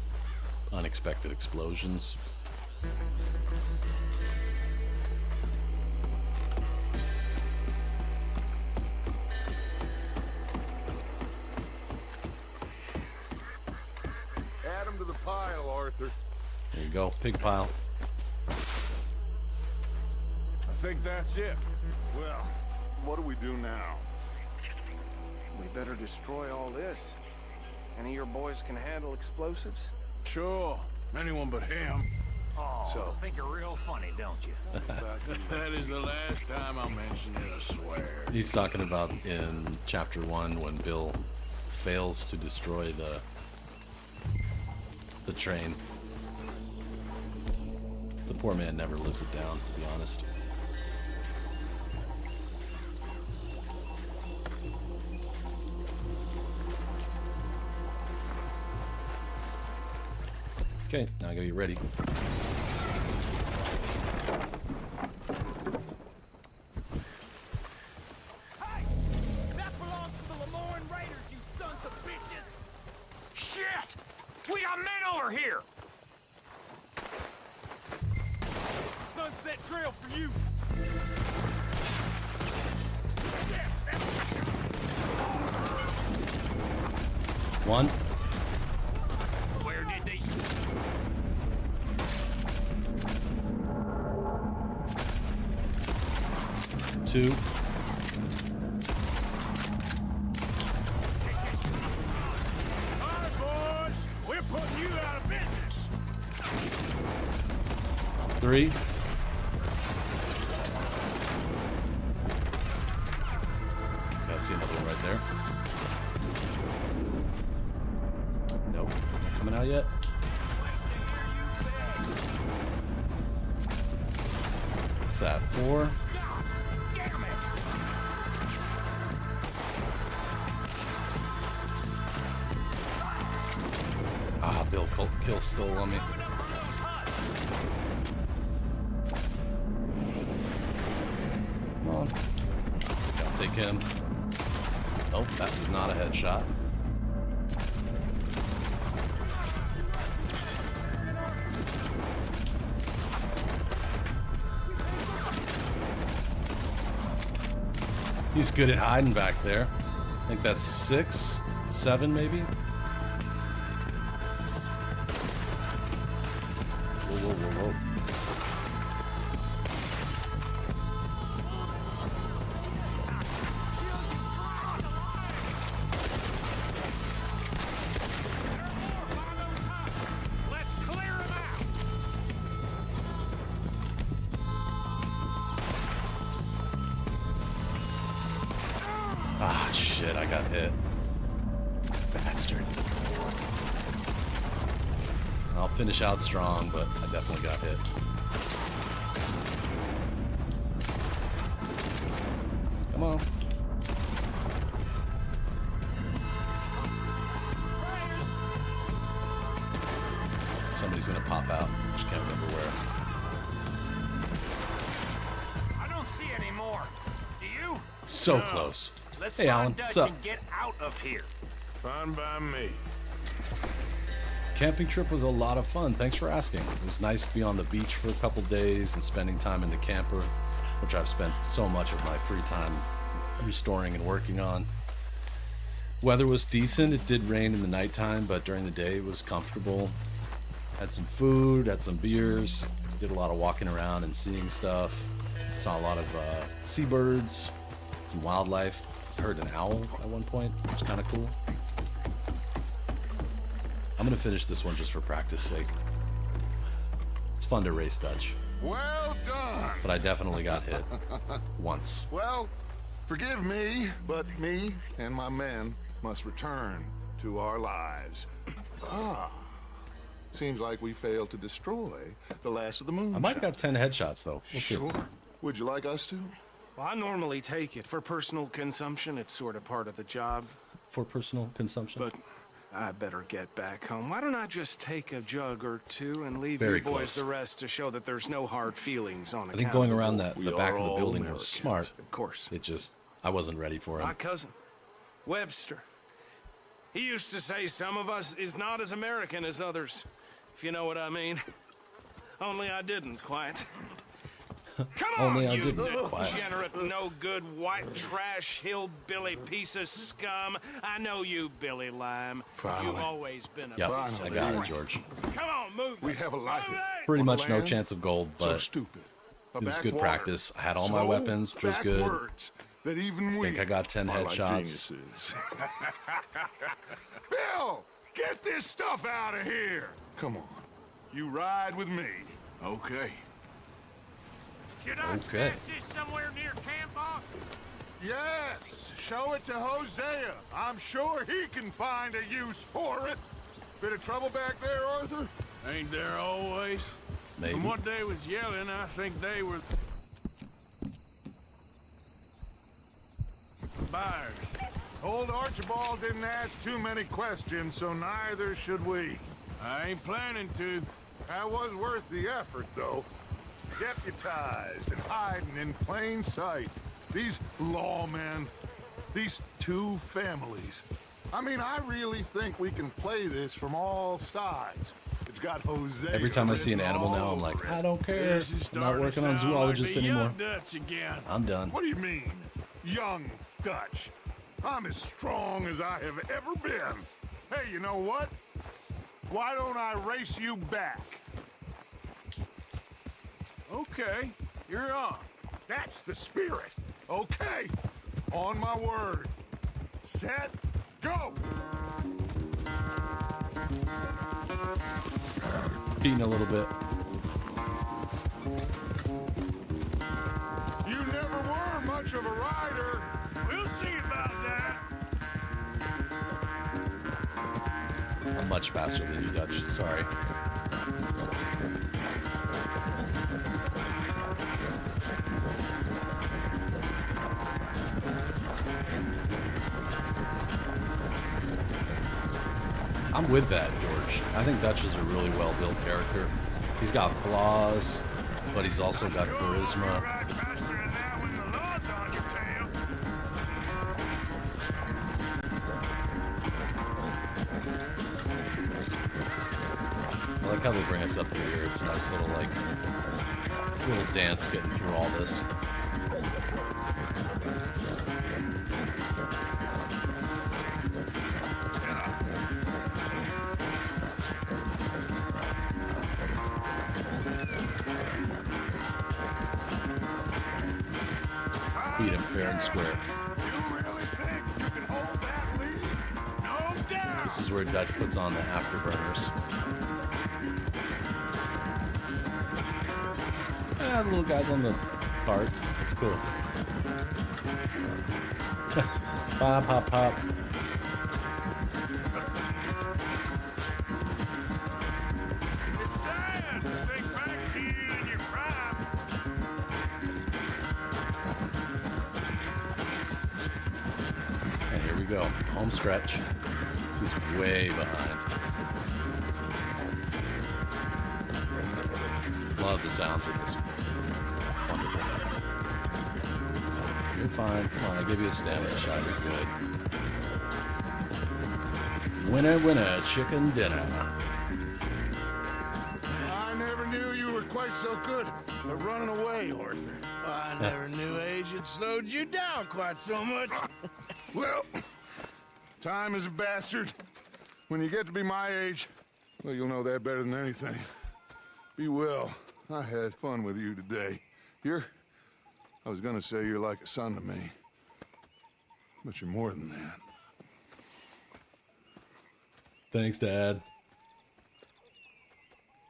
unexpected explosions. Add him to the pile, Arthur. There you go, pig pile. I think that's it. Well, what do we do now? We better destroy all this. Any of your boys can handle explosives? Sure. Anyone but him. Oh, So- think you're real funny, don't you? That is the last time I'll mention it, I swear. He's talking about in chapter 1 when Bill fails to destroy the train. The poor man never lives it down, to be honest. Okay, now I gotta get ready. Hey! That belongs to the Lemoyne Raiders, you sons of bitches! Shit! We got men over here! Sunset Trail for you! One. Where did they... 2. Alright, boys. We're putting you out of business. 3. Yeah, I see another one right there. Nope, not coming out yet. What's that? 4. Damn it! Ah, Bill kill stole on me. Come on. I'll take him. Nope, that was not a headshot. He's good at hiding back there. I think that's 6, 7 maybe. Whoa, whoa, whoa, whoa. Let's clear them out! Ah, shit, I got hit. Bastard. I'll finish out strong, but I definitely got hit. Come on. Somebody's gonna pop out. Just can't remember where. I don't see any more. Do you? So close. Let's Hey, Alan, find what's Dutch up? and get out of here. Fine by me. Camping trip was a lot of fun. Thanks for asking. It was nice to be on the beach for a couple days and spending time in the camper, which I've spent so much of my free time restoring and working on. Weather was decent. It did rain in the nighttime, but during the day it was comfortable. Had some food, had some beers, did a lot of walking around and seeing stuff. Saw a lot of seabirds, some wildlife. Heard an owl at one point, which was kind of cool. I'm gonna finish this one just for practice sake. It's fun to race Dutch, Well done. but I definitely got hit once. Well, forgive me, but me and my men must return to our lives. Seems like we failed to destroy the last of the moon. I might have got 10 headshots though. We'll see. Sure. Would you like us to? Well, I normally take it. For personal consumption, it's sort of part of the job. For personal consumption. But I better get back home. Why don't I just take a jug or two and leave Very you boys close. the rest to show that there's no hard feelings on account I think going of around war. that We the back are of the all building was Americans. smart. Of course. It just I wasn't ready for My him. cousin, Webster. He used to say some of us is not as American as others, if you know what I mean. Only I didn't quite. Come on, Only I you didn't quite. degenerate, no-good, white trash, hillbilly piece of scum. I know you, Billy Lime. Finally. You've always been a Yep, piece I of got it, crap. George. Come on, move. We have a life. Move it. Pretty On much the no land, chance of gold, so but stupid. it was good backwater. practice. I had all my So weapons, which was good. backwards that even we think I got 10 are like headshots. geniuses. Bill, get this stuff out of here. Come on. You ride with me. Okay. Should I Okay. stash this somewhere near camp, boss? Yes, show it to Hosea. I'm sure he can find a use for it. Bit of trouble back there, Arthur? Ain't there always? Maybe. From what they was yelling, I think they were buyers. Old Archibald didn't ask too many questions, so neither should we. I ain't planning to. That was worth the effort, though. Deputized and hiding in plain sight. These lawmen, these two families. I mean, I really think we can play this from all sides. It's got Hosea. Every time I see an written animal now, all I'm like, over it. I don't care. This is I'm not starting to working on sound zoologists like the anymore. Young Dutch again. I'm done. What do you mean, young Dutch? I'm as strong as I have ever been. Hey, you know what? Why don't I race you back? Okay, you're on. That's the spirit. Okay, on my word. Set, go! Cheating a little bit. You never were much of a rider. We'll see about that. I'm much faster than you, Dutch. Sorry. I'm with that, George. I think Dutch is a really well-built character. He's got flaws, but he's also got You charisma. ride faster than that when the law's on your tail. I like how they bring us up through here. It's a nice little, like, little dance getting through all this. Beat him fair and square. You really think you can hold that lead? No doubt. This is where Dutch puts on the afterburners. Ah, the little guys on the cart. That's cool. Pop, pop, pop. It's sad to think back to you in your prime. And here we go. Home stretch. He's way behind. Love the sounds of this. Wonderful. You're fine. Come on, I give you a stamina shot. You're good. Winner, winner, chicken dinner. I never knew you were quite so good at running away, Arthur. I never knew age had slowed you down quite so much. Well, time is a bastard. When you get to be my age, well, you'll know that better than anything. Be well. I had fun with you today. You're I was gonna say you're like a son to me, but you're more than that. Thanks, Dad.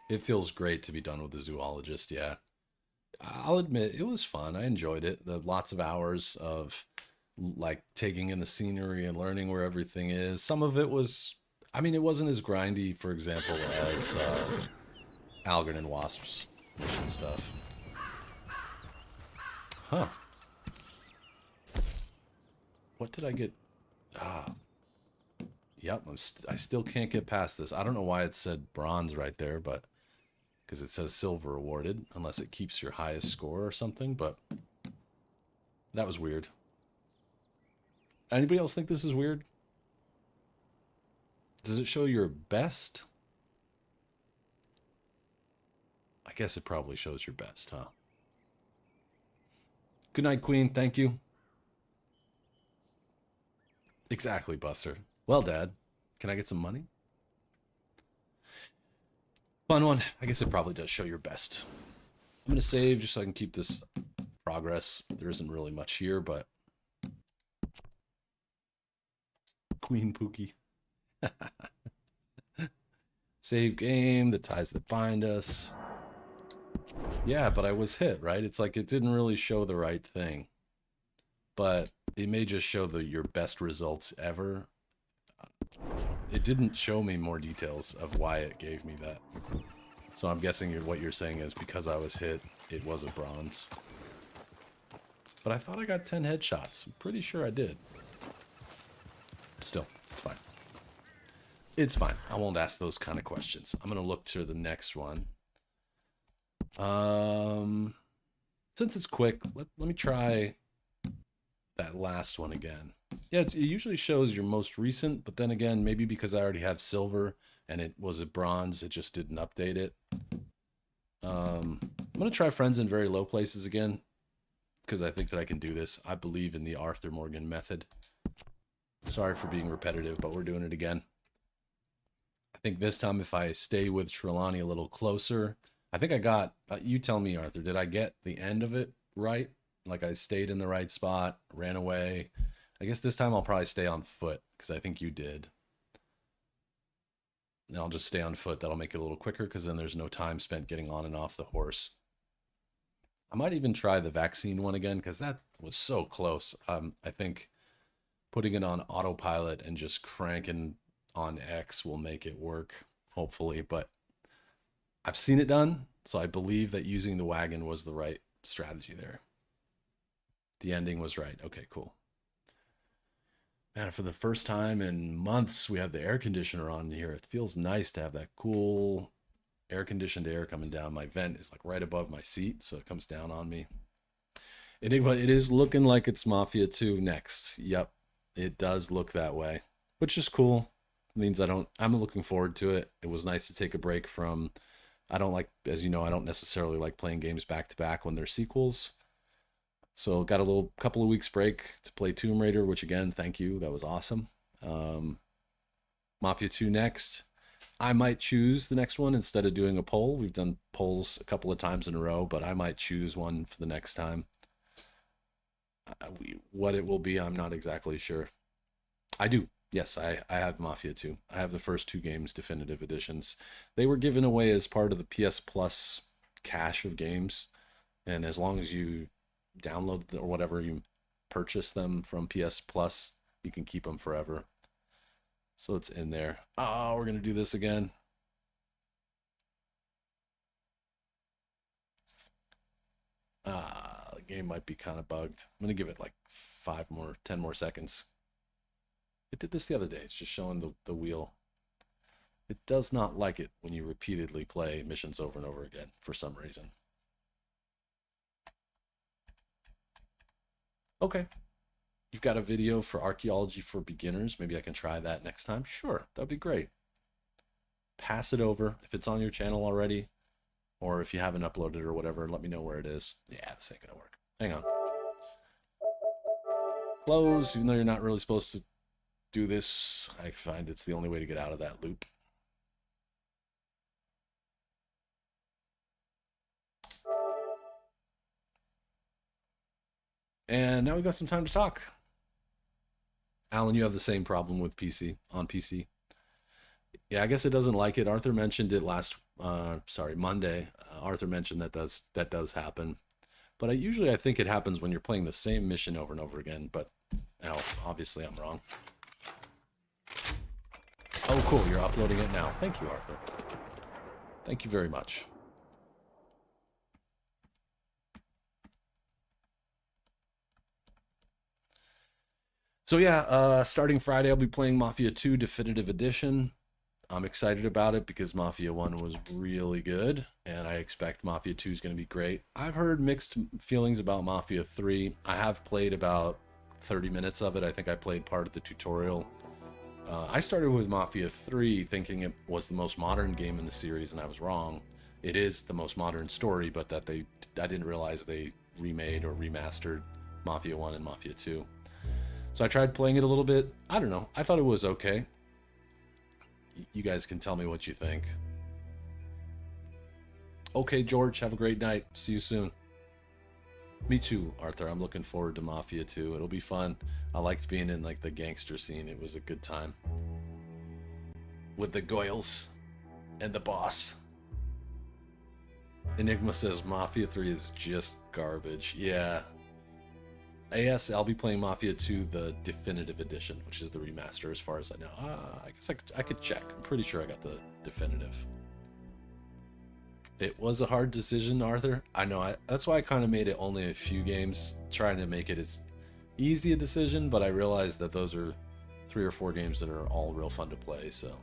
It feels great to be done with the zoologist, yeah. I'll admit, it was fun. I enjoyed it. The lots of hours of, like, taking in the scenery and learning where everything is. Some of it was, I mean, it wasn't as grindy, for example, as Algren and Wasp's mission stuff. Huh. What did I get? Yep, I still can't get past this. I don't know why it said bronze right there, but because it says silver awarded, unless it keeps your highest score or something, but that was weird. Anybody else think this is weird? Does it show your best? I guess it probably shows your best, huh? Good night, Queen. Thank you. Exactly, Buster. Well, Dad, can I get some money? Fun one. I guess it probably does show your best. I'm going to save just so I can keep this progress. There isn't really much here, but... Queen Pookie. Save game, the ties that bind us. Yeah, but I was hit, right? It's like it didn't really show the right thing. But it may just show your best results ever. It didn't show me more details of why it gave me that. So I'm guessing what you're saying is because I was hit, it was a bronze. But I thought I got 10 headshots. I'm pretty sure I did. Still, it's fine. It's fine. I won't ask those kind of questions. I'm going to look to the next one. Since it's quick, let me try that last one again. Yeah, it usually shows your most recent, but then again, maybe because I already have silver and it was a bronze, it just didn't update it. I'm going to try friends in very low places again, because I think that I can do this. I believe in the Arthur Morgan method. Sorry for being repetitive, but we're doing it again. I think this time if I stay with Trelawney a little closer, I think I got, you tell me, Arthur, did I get the end of it right? Like I stayed in the right spot, ran away. I guess this time I'll probably stay on foot, because I think you did. And I'll just stay on foot. That'll make it a little quicker, because then there's no time spent getting on and off the horse. I might even try the vaccine one again, because that was so close. I think putting it on autopilot and just cranking on X will make it work, hopefully. But I've seen it done, so I believe that using the wagon was the right strategy there. The ending was right. Okay, cool. Man, for the first time in months, we have the air conditioner on here. It feels nice to have that cool air-conditioned air coming down. My vent is like right above my seat, so it comes down on me. It is looking like it's Mafia 2 next. Yep, it does look that way, which is cool. It means I'm looking forward to it. It was nice to take a break from, I don't like, as you know, I don't necessarily like playing games back-to-back when they're sequels. So got a couple of weeks break to play Tomb Raider, which again, thank you. That was awesome. Mafia 2 next. I might choose the next one instead of doing a poll. We've done polls a couple of times in a row, but I might choose one for the next time. What it will be, I'm not exactly sure. I do. Yes, I have Mafia 2. I have the first 2 games, definitive editions. They were given away as part of the PS Plus cache of games. And as long as you download or whatever, you purchase them from PS Plus, you can keep them forever. So it's in there. Oh, we're going to do this again. The game might be kind of bugged. I'm going to give it like 10 more seconds. It did this the other day. It's just showing the wheel. It does not like it when you repeatedly play missions over and over again for some reason. Okay. You've got a video for archaeology for beginners. Maybe I can try that next time. Sure, that'd be great. Pass it over if it's on your channel already, or if you haven't uploaded or whatever, let me know where it is. Yeah, this ain't gonna work. Hang on. Close, even though you're not really supposed to do this. I find it's the only way to get out of that loop. And now we've got some time to talk. Alan, you have the same problem with PC, on PC. Yeah, I guess it doesn't like it. Arthur mentioned it Monday. Arthur mentioned that does happen. But I think it happens when you're playing the same mission over and over again. But now, obviously, I'm wrong. Oh, cool. You're uploading it now. Thank you, Arthur. Thank you very much. So yeah, starting Friday, I'll be playing Mafia 2 Definitive Edition. I'm excited about it because Mafia 1 was really good, and I expect Mafia 2 is going to be great. I've heard mixed feelings about Mafia 3. I have played about 30 minutes of it. I think I played part of the tutorial. I started with Mafia 3 thinking it was the most modern game in the series, and I was wrong. It is the most modern story, but I didn't realize they remade or remastered Mafia 1 and Mafia 2. So I tried playing it a little bit. I don't know. I thought it was okay. You guys can tell me what you think. Okay, George, have a great night. See you soon. Me too, Arthur. I'm looking forward to Mafia 2. It'll be fun. I liked being in like the gangster scene. It was a good time. With the Goyles and the boss. Enigma says Mafia 3 is just garbage. Yeah. Yes, I'll be playing Mafia 2, the Definitive Edition, which is the remaster as far as I know. I guess I could check. I'm pretty sure I got the Definitive. It was a hard decision, Arthur. I know. That's why I kind of made it only a few games, trying to make it as easy a decision, but I realized that those are 3 or 4 games that are all real fun to play, so.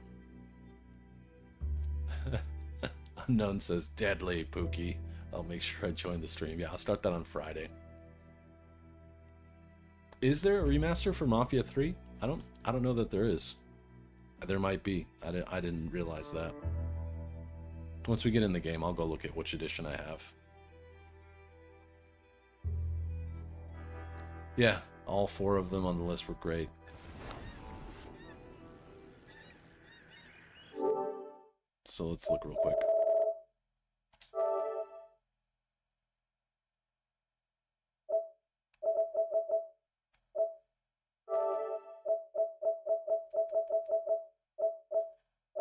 Unknown says, deadly, Pookie. I'll make sure I join the stream. Yeah, I'll start that on Friday. Is there a remaster for Mafia 3? I don't know that there is. There might be. I didn't realize that. Once we get in the game, I'll go look at which edition I have. Yeah, all 4 of them on the list were great. So let's look real quick.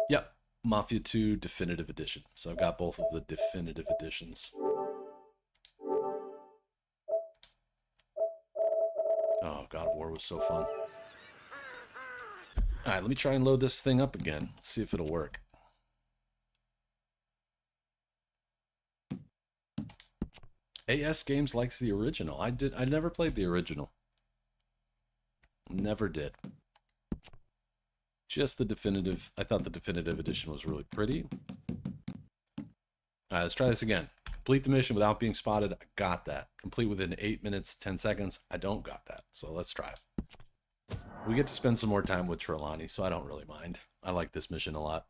Yep, Mafia 2 Definitive Edition. So I've got both of the Definitive Editions. Oh, God of War was so fun. Alright, let me try and load this thing up again. See if it'll work. AS Games likes the original. I never played the original. Never did. Just the definitive. I thought the Definitive Edition was really pretty. Alright, let's try this again. Complete the mission without being spotted. I got that. Complete within 8 minutes, 10 seconds. I don't got that. So let's try it. We get to spend some more time with Trelawney, so I don't really mind. I like this mission a lot.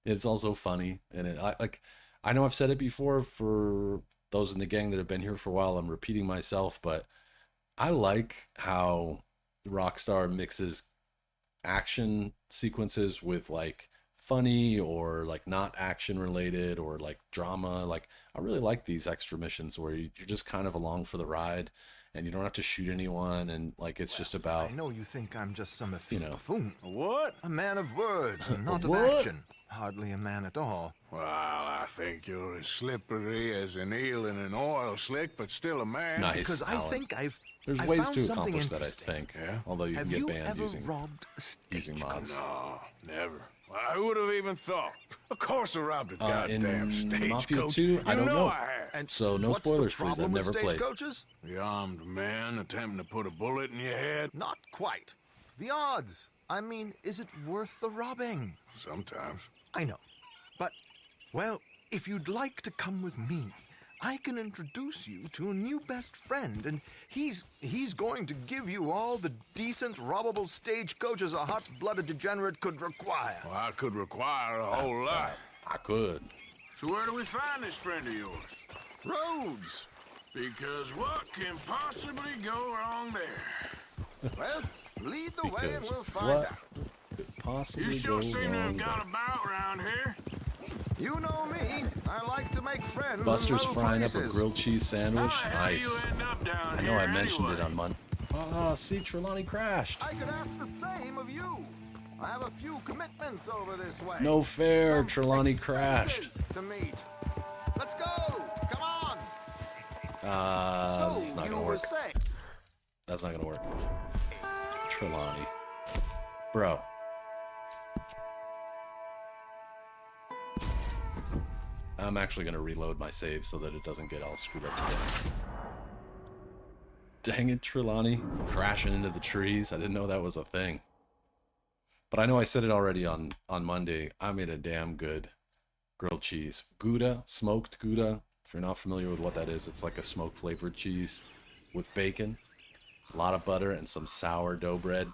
It's also funny, and I know I've said it before for those in the gang that have been here for a while. I'm repeating myself, but I like how Rockstar mixes action sequences with like funny or like not action related or like drama. Like I really like these extra missions where you're just kind of along for the ride and you don't have to shoot anyone, and like it's just about. I know you think I'm just some effete buffoon. What? A man of words and not of What? action. Hardly a man at all. Well, I think you're as slippery as an eel in an oil slick, but still a man. Nice. Because I Alan. think There's I ways found to something accomplish that, I interesting. think. Yeah? Although you Have can you get banned ever using robbed a using mods. No, never. Who would have even thought? Of course I robbed a In goddamn stagecoach. Mafia 2, I don't know. I have. And So no what's spoilers, the please. I've problem with never played. stagecoaches? The armed man attempting to put a bullet in your head? Not quite. The odds. I mean, is it worth the robbing? Sometimes. I know. But, well, if you'd like to come with me, I can introduce you to a new best friend, and he's going to give you all the decent, robbable stagecoaches a hot-blooded degenerate could require. Well, I could require a whole lot. I could. So where do we find this friend of yours? Roads. Because what can possibly go wrong there? Well, lead the way and Because we'll find what out. could possibly You sure go seem to wrong have got there? about around here. You know me. I like to make friends. Buster's in low frying up a places. grilled cheese sandwich. How you Nice. end up down I know here I mentioned it anyway? on Monday. Ah, see, Trelawney crashed. I could ask the same of you. I have a few commitments over this way. No fair, Some Trelawney crashed. expenses to meet. Let's go. Come on. This is not you gonna were work. saying. That's not gonna work. Trelawney. Bro. I'm actually gonna reload my save so that it doesn't get all screwed up today. Dang it, Trelawney. Crashing into the trees. I didn't know that was a thing. But I know I said it already on Monday. I made a damn good grilled cheese. Gouda, smoked Gouda. If you're not familiar with what that is, it's like a smoke flavored cheese with bacon, a lot of butter, and some sourdough bread.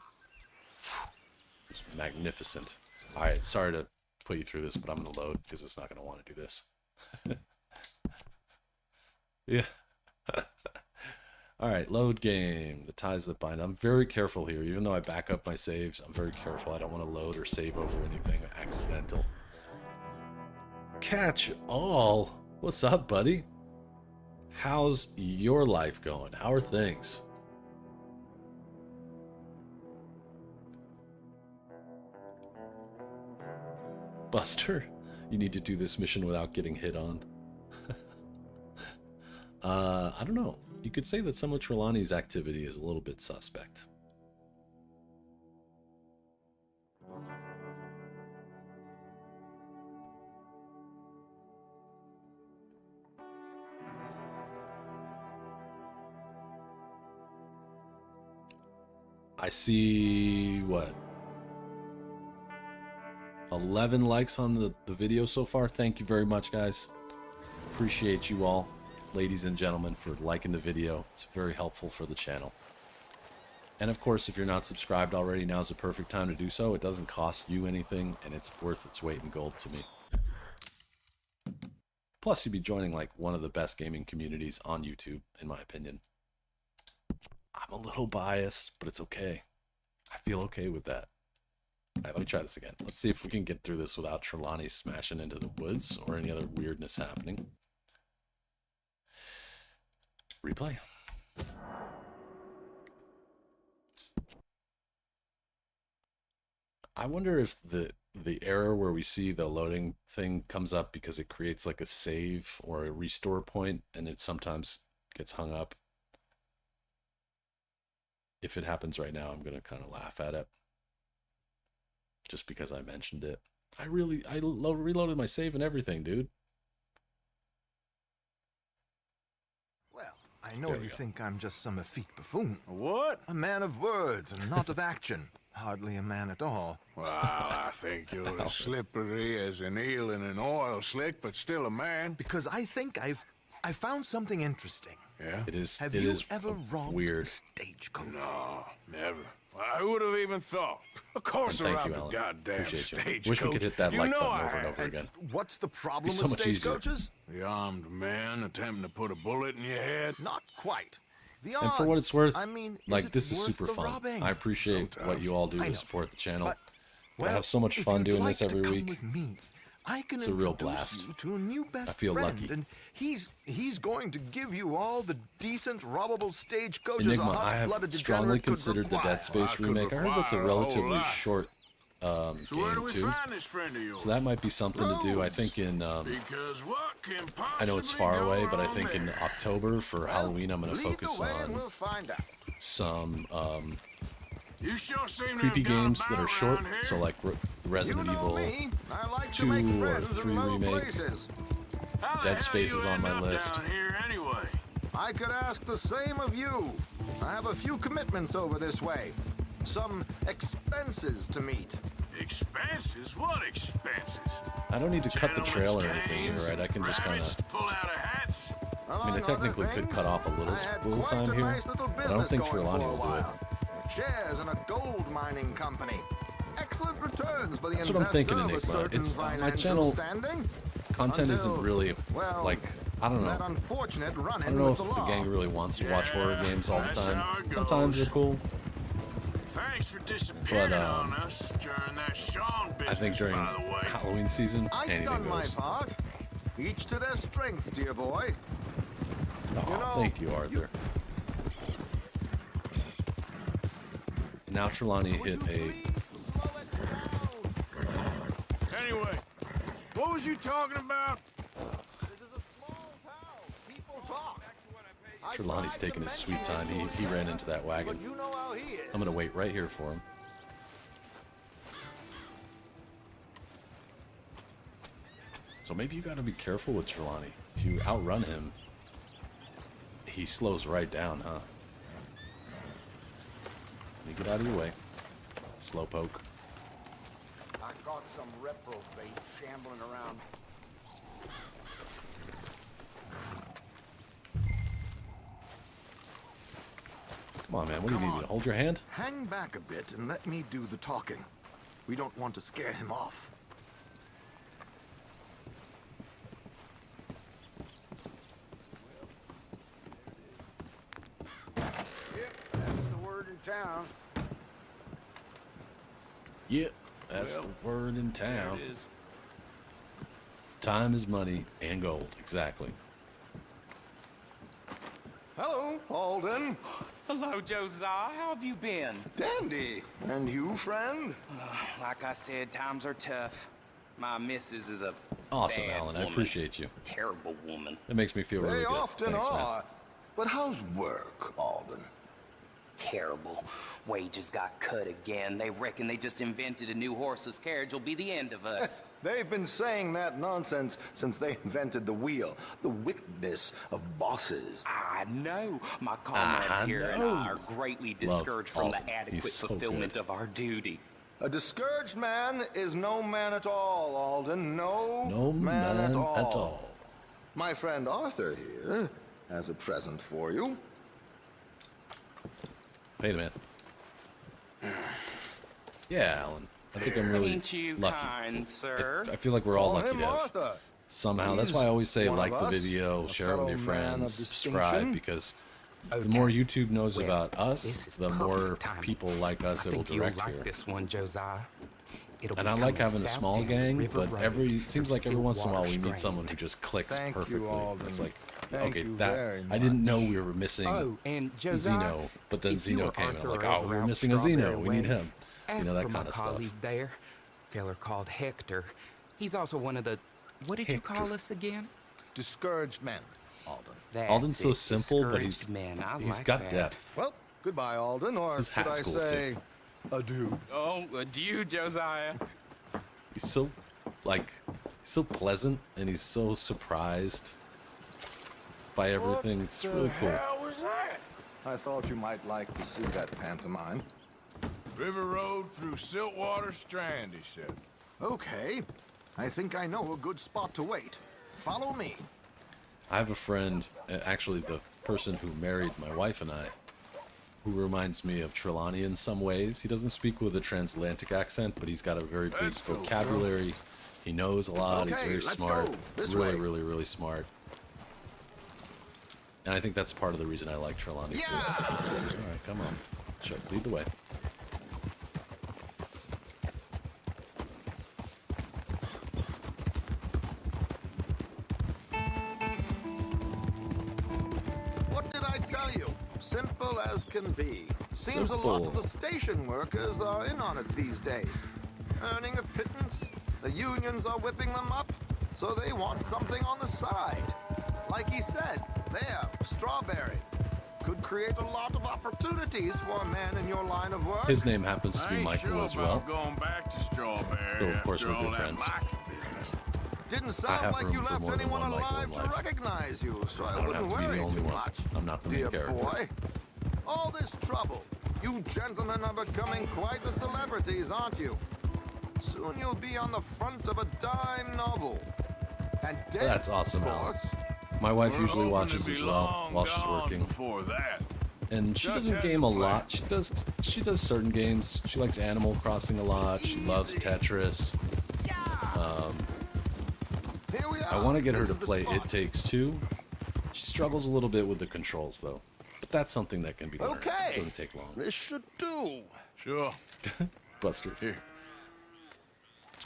It's magnificent. Alright, sorry to put you through this, but I'm going to load because it's not going to want to do this. Yeah. Alright, load game. The ties that bind. I'm very careful here. Even though I back up my saves, I'm very careful. I don't want to load or save over anything accidental. Catch all. What's up, buddy? How's your life going? How are things? Buster, you need to do this mission without getting hit on. I don't know. You could say that some of Trelawney's activity is a little bit suspect. I see, what? 11 likes on the video so far. Thank you very much, guys. Appreciate you all, ladies and gentlemen, for liking the video. It's very helpful for the channel. And of course, if you're not subscribed already, now's the perfect time to do so. It doesn't cost you anything, and it's worth its weight in gold to me. Plus, you'd be joining like one of the best gaming communities on YouTube, in my opinion. I'm a little biased, but it's okay. I feel okay with that. Alright, let me try this again. Let's see if we can get through this without Trelawney smashing into the woods or any other weirdness happening. Replay. I wonder if the error where we see the loading thing comes up because it creates like a save or a restore point and it sometimes gets hung up. If it happens right now, I'm going to kind of laugh at it. Just because I mentioned it. I reloaded my save and everything, dude. Well, I know you think I'm just some effete buffoon. What? A man of words and not of action. Hardly a man at all. Well, I think you're as slippery as an eel in an oil slick, but still a man. Because I think I found something interesting. Yeah? It is. Have it you is ever robbed weird. a stagecoach? No, never. Who would have even thought? Of course, And thank around you, the Alan. goddamn Appreciate you. stagecoach. Wish we could hit that You like know button I over and have. over again. What's the problem Be so with much easier. stagecoaches? The armed man attempting to put a bullet in your head. Not quite. The And for what odds, it's worth, I mean, like, this is worth super the fun. robbing? I appreciate Sometimes. what you all do I to know. support the channel. But, I have so much if fun you'd doing like this every to come week. With me, I can It's a real introduce blast. you to a new best I feel friend, lucky. and he's going to give you all the decent robbable stagecoaches a Enigma, I hot-blooded have strongly degenerate could considered the require. Dead Space could remake. I heard that's a require a whole relatively lot. short So where do game we too. find this friend of yours? So that might be something to do. I Rose. think in Because what can I know it's possibly far go away, but I wrong think in there? October for Halloween, I'm going to Lead focus the way and on we'll find out. some You sure seem to creepy have got games that about are short. around here. So like the You Resident know Evil me. I like to 2 make or friends 3 in low remake. places. How the Dead hell Space you is on end my up list. Down here anyway? I could ask the same of you. I have a few commitments over this way. Some expenses to meet. Expenses? What expenses? I don't need to cut the Gentlemen's trail or anything canes, here, right? I can just kind rabbits of. to pull out of hats. I mean, I technically could cut off a little time here, but I don't think Trelawney will do it. Shares in a gold mining company. Excellent returns for the That's what I'm thinking, investor of a Enigma. certain It's my financial channel. standing. Content Until, isn't really well, like I don't that know. unfortunate run-in I don't know with if the the law. gang really wants to watch horror games all the that's time. how it Sometimes goes. they're cool. Thanks for disappearing But, on us during that Sean business, I think during by the way. Halloween season, I've anything done my goes. part. Each to their strengths, dear boy. Oh, know, thank you, Arthur. Now Trelawney hit a... Anyway, what was you talking about? This is a small town. People talk. I Trelawney's tried to taking his mention sweet time. it, He ran into that wagon. But you know how he is. I'm gonna wait right here for him. So maybe you gotta be careful with Trelawney. If you outrun him, he slows right down, huh? Let me get out of your way. Slowpoke. I caught some reprobate shambling around. Come on, man. What do you Come need me on. to hold your hand? Hang back a bit and let me do the talking. We don't want to scare him off. Yep, that's the word in town. Yep, that's the word in town. Time is money and gold. Exactly. Hello, Alden. Hello, Josiah. How have you been? Dandy. And you, friend? Like I said, times are tough. My missus is a Awesome, bad Alan. I woman. appreciate you. Terrible woman. It makes me feel really They good. often Thanks, man. are. But how's work, Alden? Terrible. Wages got cut again. They reckon they just invented a new horseless carriage will be the end of us. They've been saying that nonsense since they invented the wheel. The wickedness of bosses. I know. My comrades here and know. I are greatly Love discouraged from Alden. the adequate He's so fulfillment good. of our duty. A discouraged man is no man at all, Alden. No man at at all. all. My friend Arthur here has a present for you. Pay the man. Yeah, Alan. I think I'm really Ain't you lucky. kind, sir? I feel like we're all Call lucky him to have Arthur. somehow. That's He's why I always say one of like the us, video, a share it with your fellow man of friends, subscribe, distinction. because the Okay. more YouTube knows Well, about this us, is the more perfect timing. people like us I it will think you'll direct like here. this one, Josiah. It'll And be I like coming having a south small down gang, River but Road it seems from like every once in a while we Siltwater meet someone who Strand. just clicks Thank you, perfectly. Alden. It's like, Thank okay, you that very I didn't know much. we were missing Oh, and Josiah, Zeno, but then if you Zeno or came and I'm Arthur like, are oh, ever we're out missing a Zeno. Strawberry We need Way, him. Ask You know, that for my kind of stuff. colleague there, feller called Hector. He's also one of the. What did you call us again? Discouraged men, Alden. That's Alden's so it, simple, but discouraged men. I he's like got that. depth. Well, goodbye, Alden, or His should I hat's cool, say adieu? Oh, adieu, Josiah. He's so so pleasant, and he's so surprised by everything. It's really cool. Hell was that? I thought you might like to see that pantomime. River Road through Siltwater Strand, he said. Okay, I think I know a good spot to wait. Follow me. I have a friend, actually the person who married my wife and I, who reminds me of Trelawney in some ways. He doesn't speak with a transatlantic accent, but he's got a very big That's cool, vocabulary. He knows a lot. He's Okay, very let's smart. go. This Really, way. really, really smart. And I think that's part of the reason I like Trelawney too. All right, come on. Lead the way. What did I tell you? Simple as can be. Seems a lot of Simple. the station workers are in on it these days. Earning a pittance, the unions are whipping them up, so they want something on the side. Like he said, there, Strawberry. Could create a lot of opportunities for a man in your line of work. His name happens to I be ain't Michael sure as well. about going back to Strawberry Though, of course, after we're all good that friends. market business. Didn't I sound have like room you for left more than anyone one Michael alive in to life. recognize you, so I don't wouldn't have to be the worry only too one. much. I'm not the main Dear character. boy, all this trouble. You gentlemen are becoming quite the celebrities, aren't you? Soon you'll be on the front of a dime novel. And dead, That's awesome, of Alan. course. My wife We're usually hoping watches to be as well long while she's gone working. Before that. And she Just doesn't has game a a plan. lot. She does certain games. She likes Animal Crossing a lot. She loves Tetris. Here we are. I want to get her This to is the play spot. It Takes Two. She struggles a little bit with the controls though. But that's something that can be learned. Okay. It doesn't take long. This should do. Sure. Buster. Here.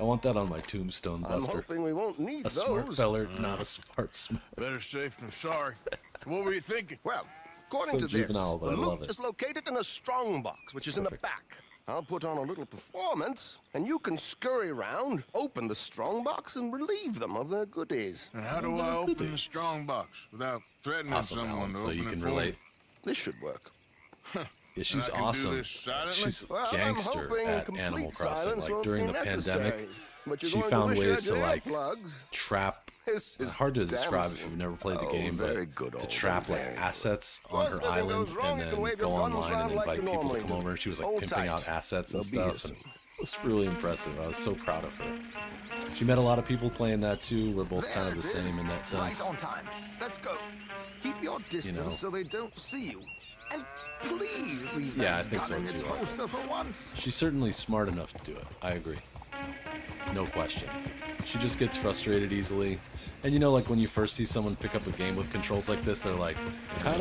I want that on my tombstone, I'm Buster. hoping we won't need A smart those. feller, not a smart smoker. Better safe than sorry. What were you thinking? Well, according So to this, juvenile, but the I love loot it. is located in a strong box, which is in the Perfect. back. I'll put on a little performance, and you can scurry around, open the strong box, and relieve them of their goodies. And how do I open the strong box without threatening Awesome, someone Alan, to so open you it can for relate. me? This should work. Yeah, she's I can do awesome. this silently? She's Well, I'm gangster hoping at complete Animal Crossing. silence Like won't during be the necessary, pandemic, but you're she going found wish you ways had to your like earplugs. trap. This is Hard to describe if Damson. you've never played the Oh, game, very but good to old trap and like very assets good. on Of course, her nothing island goes wrong, and you then can wave go your guns online and around like invite you people to normally come do. over. She was like Hold pimping tight. out assets and They'll be stuff. And here it was really impressive. I was so proud of her. She met a lot of people playing that too. We're both kind of the There it same is. in that sense. Right on time. Let's go. Keep your distance know. so they don't see you. And please leave Yeah, that I think gun so in its too. holster for once. She's certainly smart enough to do it. I agree. No question. She just gets frustrated easily. And you know, like when you first see someone pick up a game with controls like this, they're like, how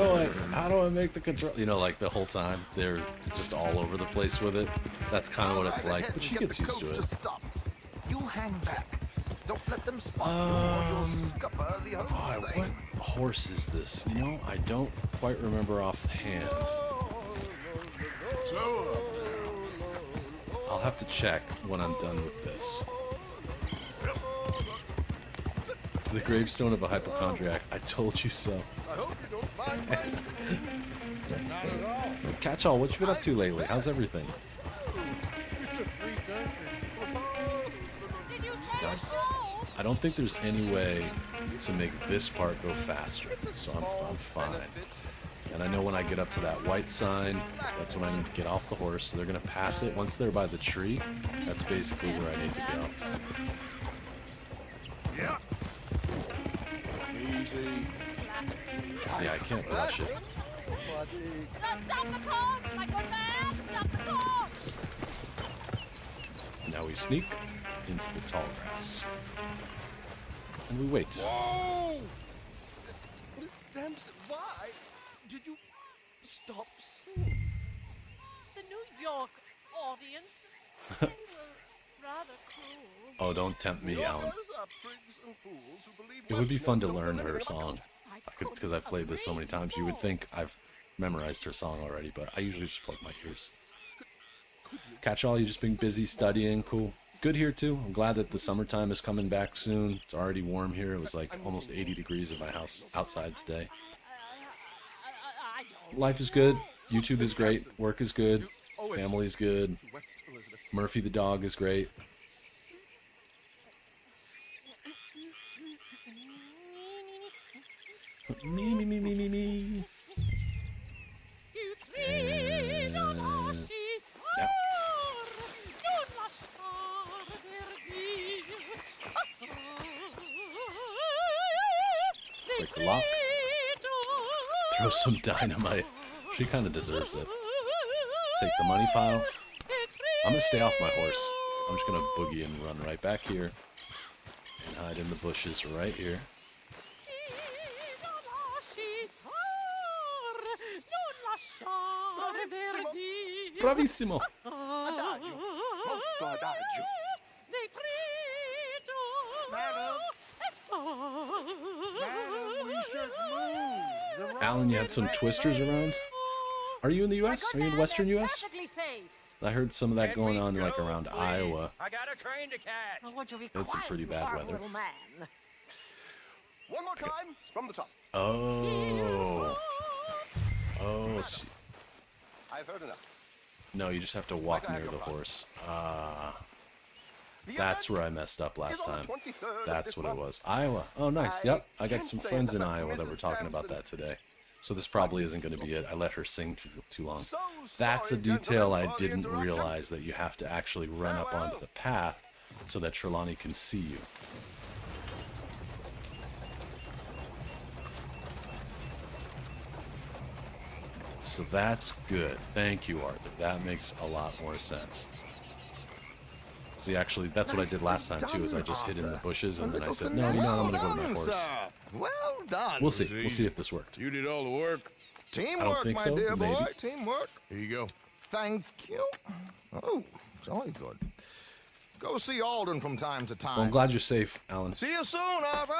do I make the control? You know, like the whole time they're just all over the place with it. That's kind of what it's Right like, ahead but and she get gets the used to coach it. stop. You hang back. Don't let them spot you or you'll scupper the whole What thing. horse is this? You know, I don't quite remember offhand. I'll have to check when I'm done with this. The gravestone of a hypochondriac. I told you so. I hope you don't mind my Not at all. Catch-all, what you been up to lately? How's everything? It's a free country. Did you say so? I don't think there's any way to make this part go faster, so I'm fine. And I know when I get up to that white sign, that's when I need to get off the horse. So they're gonna pass it. Once they're by the tree, that's basically where I need to go. Yeah. Easy. Yeah, I can't rush it. Stop the coach, my good man! Stop the coach! Now we sneak into the tall grass. And we wait. Whoa! Miss Damson, why did you stop singing? The New York audience, they were rather cruel. Oh, don't tempt me, Alan. Yours are prigs and fools who believe It would be fun to Westerners learn don't know her anything about song. Because I've played this so many times, you would think I've memorized her song already, but I usually just plug my ears. Catch-all, you just been busy studying, cool. Good here too. I'm glad that the summertime is coming back soon. It's already warm here. It was like almost 80 degrees at my house outside today. I don't. Life is good. YouTube is great. Work is good. Family is good. West Elizabeth. Murphy the dog is great. Me, me, me, me, me, me. And... Yep. Break the lock. Throw some dynamite. She kind of deserves it. Take the money pile. I'm gonna stay off my horse. I'm just gonna boogie and run right back here. And hide in the bushes right here. Bravissimo! Adagio. Molto adagio. Alan, you had some twisters around? Are you in the U.S.? Are you in Western U.S.? I heard some of that going on like around Iowa. I got a train to catch. It's some pretty bad weather. One more time from the top. Oh. Oh, I've heard enough. no, you just have to walk near the horse. Ah. That's where I messed up last time. That's what it was. Iowa. Oh, nice. Yep. I got some friends in Iowa that were talking about that today. So this probably isn't going to be it. I let her sing too long. That's a detail I didn't realize, that you have to actually run up onto the path so that Trelawney can see you. So that's good. Thank you, Arthur. That makes a lot more sense. See, actually, that's what I did last time, too, is I just hid in the bushes, and then I said, no, you know, I'm going to go to my horse. Well done. We'll see. We'll see if this worked. You did all the work. Teamwork, think my so, dear but maybe. boy. Teamwork. Here you go. Thank you. Oh, jolly good. Go see Alden from time to time. Well, I'm glad you're safe, Alan. See you soon, Arthur.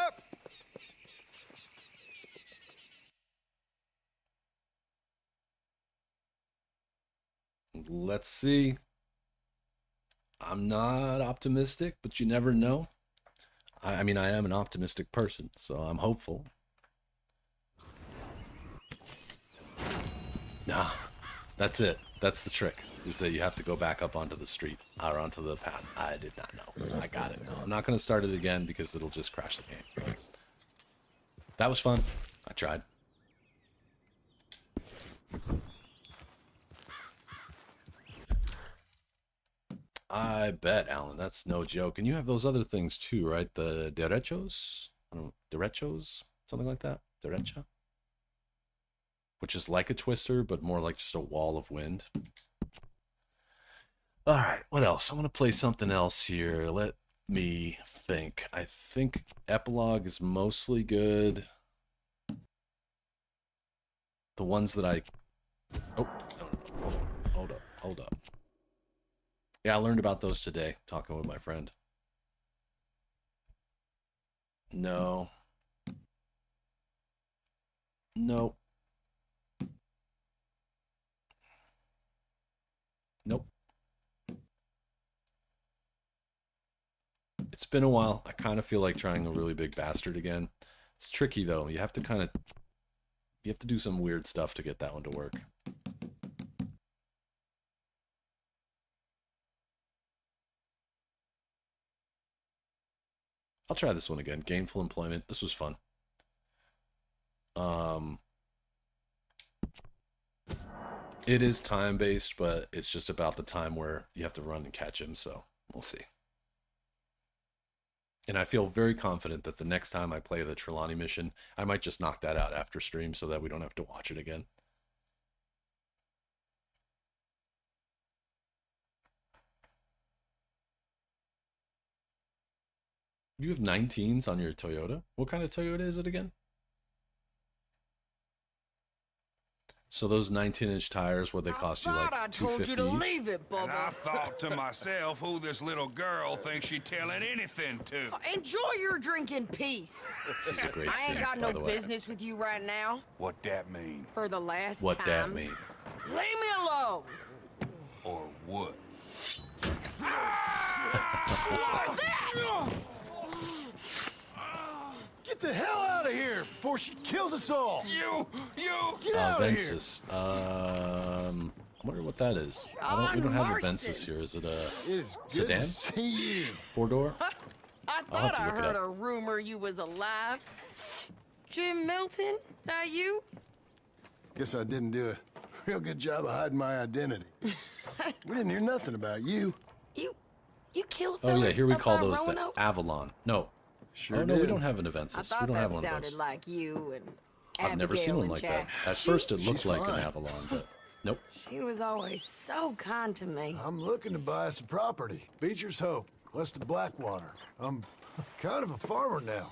Let's see. I'm not optimistic, but you never know. I mean, I am an optimistic person, so I'm hopeful. Nah, that's it. That's the trick, is that you have to go back up onto the street, or onto the path. I did not know. I got it. No, I'm not going to start it again because it'll just crash the game. That was fun. I tried. I bet, Alan. That's no joke. And you have those other things too, right? The derechos? I don't know, derechos? Something like that? Derecha? Which is like a twister, but more like just a wall of wind. All right, what else? I'm going to play something else here. Let me think. I think Epilogue is mostly good. The ones that I... Oh, no. Hold up. Yeah, I learned about those today, talking with my friend. No. Nope. Nope. It's been a while. I kind of feel like trying a really big bastard again. It's tricky though. You have to do some weird stuff to get that one to work. I'll try this one again. Gainful employment. This was fun. It is time-based, but it's just about the time where you have to run and catch him, so we'll see. And I feel very confident that the next time I play the Trelawney mission, I might just knock that out after stream so that we don't have to watch it again. You have 19s on your Toyota? What kind of Toyota is it again? So those 19-inch tires, where they cost you like $250 each? told you to leave it, Bubba. And I thought to myself, who this little girl thinks she telling anything to? Enjoy your drink in peace. This is a great I scene, ain't got by no the way. business with you right now. What that mean? For the last What time. that mean? Leave me alone. Or what? Get the hell out of here before she kills us all! You! Get out of here! Ventus. I wonder what that is. We don't have a Ventus here. Is it a It is good sedan? to see you. 4-door? I I'll have thought to I look it heard up. a rumor you was alive. Jim Milton, that you? Guess I didn't do a real good job of hiding my identity. We didn't hear nothing about you. You killed Oh fella yeah, here we up call by those the Roanoke? Avalon. No. Sure Oh no, we did. don't have an I Aventus. thought We don't that have one of sounded those. like you and I've never seen Abigail one and like Jack. that. At first it looked she's like fine. an Avalon, but nope. She was always so kind to me. I'm looking to buy some property. Beecher's Hope, west of Blackwater. I'm kind of a farmer now.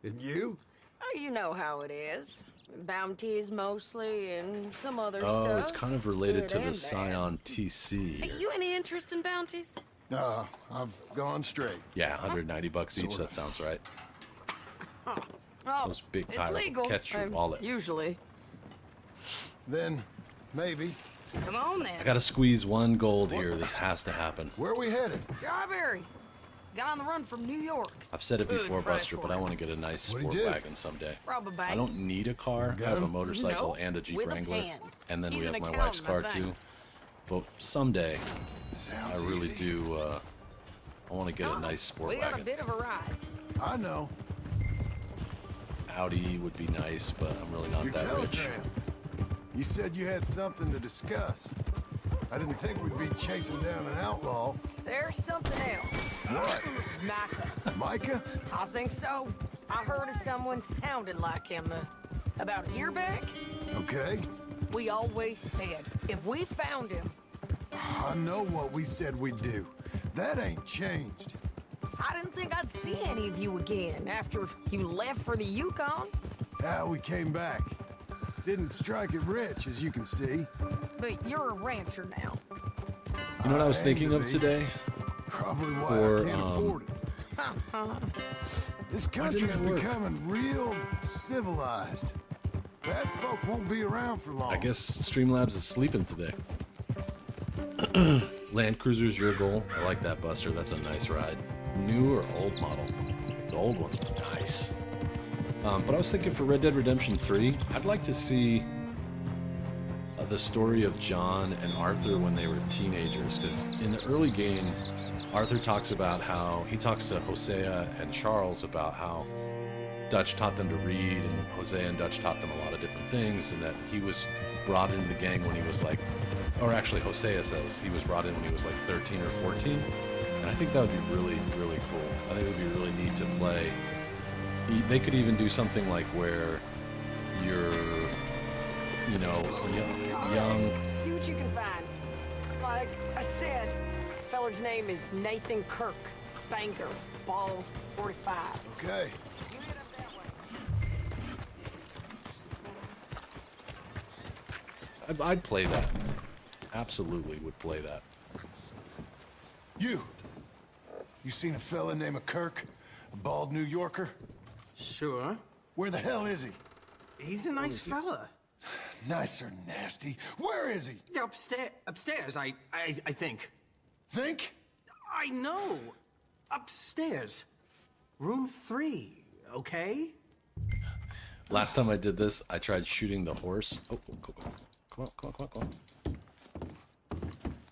And you? Oh, you know how it is. Bounties mostly and some other Oh, stuff. it's kind of related Good to the and bad. Scion TC. Hey, you any interest in bounties? I've gone straight. Yeah, $190 each. That sounds right. Oh, Those big it's tires will legal. catch your wallet. Usually. Then, maybe. Come on I then. gotta squeeze one gold here. This has to happen. Where are we headed? Strawberry. Got on the run from New York. I've said it Good before, price Buster, for but I it. want to get a nice What'd sport he do? wagon someday. Rob a bank. I don't need a car. I Got have a him? motorcycle No, and a Jeep with a Wrangler. pan. And then He's we have an my wife's car accountant, I too. think. But someday, Sounds I really easy. do, I want to get a nice sport We got a wagon. bit of a ride. I know. Audi would be nice, but I'm really not Your that rich. telegram. You said you had something to discuss. I didn't think we'd be chasing down an outlaw. There's something else. What? Micah. Micah? I think so. I heard of someone sounded like him about a year back. Okay. We always said if we found him, I know what we said we'd do. That ain't changed. I didn't think I'd see any of you again after you left for the Yukon. How we came back. Didn't strike it rich, as you can see. But you're a rancher now. You know what I was aim thinking to of be. today? Probably why Or, I can't afford it. This country's that work? becoming real civilized. Bad folk won't be around for long. I guess Streamlabs is sleeping today. Land Cruiser's your goal. I like that, Buster. That's a nice ride. New or old model? The old ones are nice. But I was thinking for Red Dead Redemption 3, I'd like to see the story of John and Arthur when they were teenagers. Because in the early game, Arthur talks about how he talks to Hosea and Charles about how Dutch taught them to read, and Hosea and Dutch taught them a lot of different things, and that he was brought into the gang when he was like, or actually Hosea says he was brought in when he was like 13 or 14. And I think that would be really, really cool. I think it would be really neat to play. They could even do something like where you're, you know, young. See what you can find. Like I said, feller's name is Nathan Kirk. Banker, bald, 45. Okay. You head up that way. I'd play that. Absolutely would play that. You seen a fella named Kirk? A bald New Yorker? Sure. Where the hell is he? He's a nice fella. Nice or nasty? Where is he? Upstairs, I think. Think? I know. Upstairs. Room 3, okay? Last time I did this, I tried shooting the horse. Oh, come on, come on, come on, come on.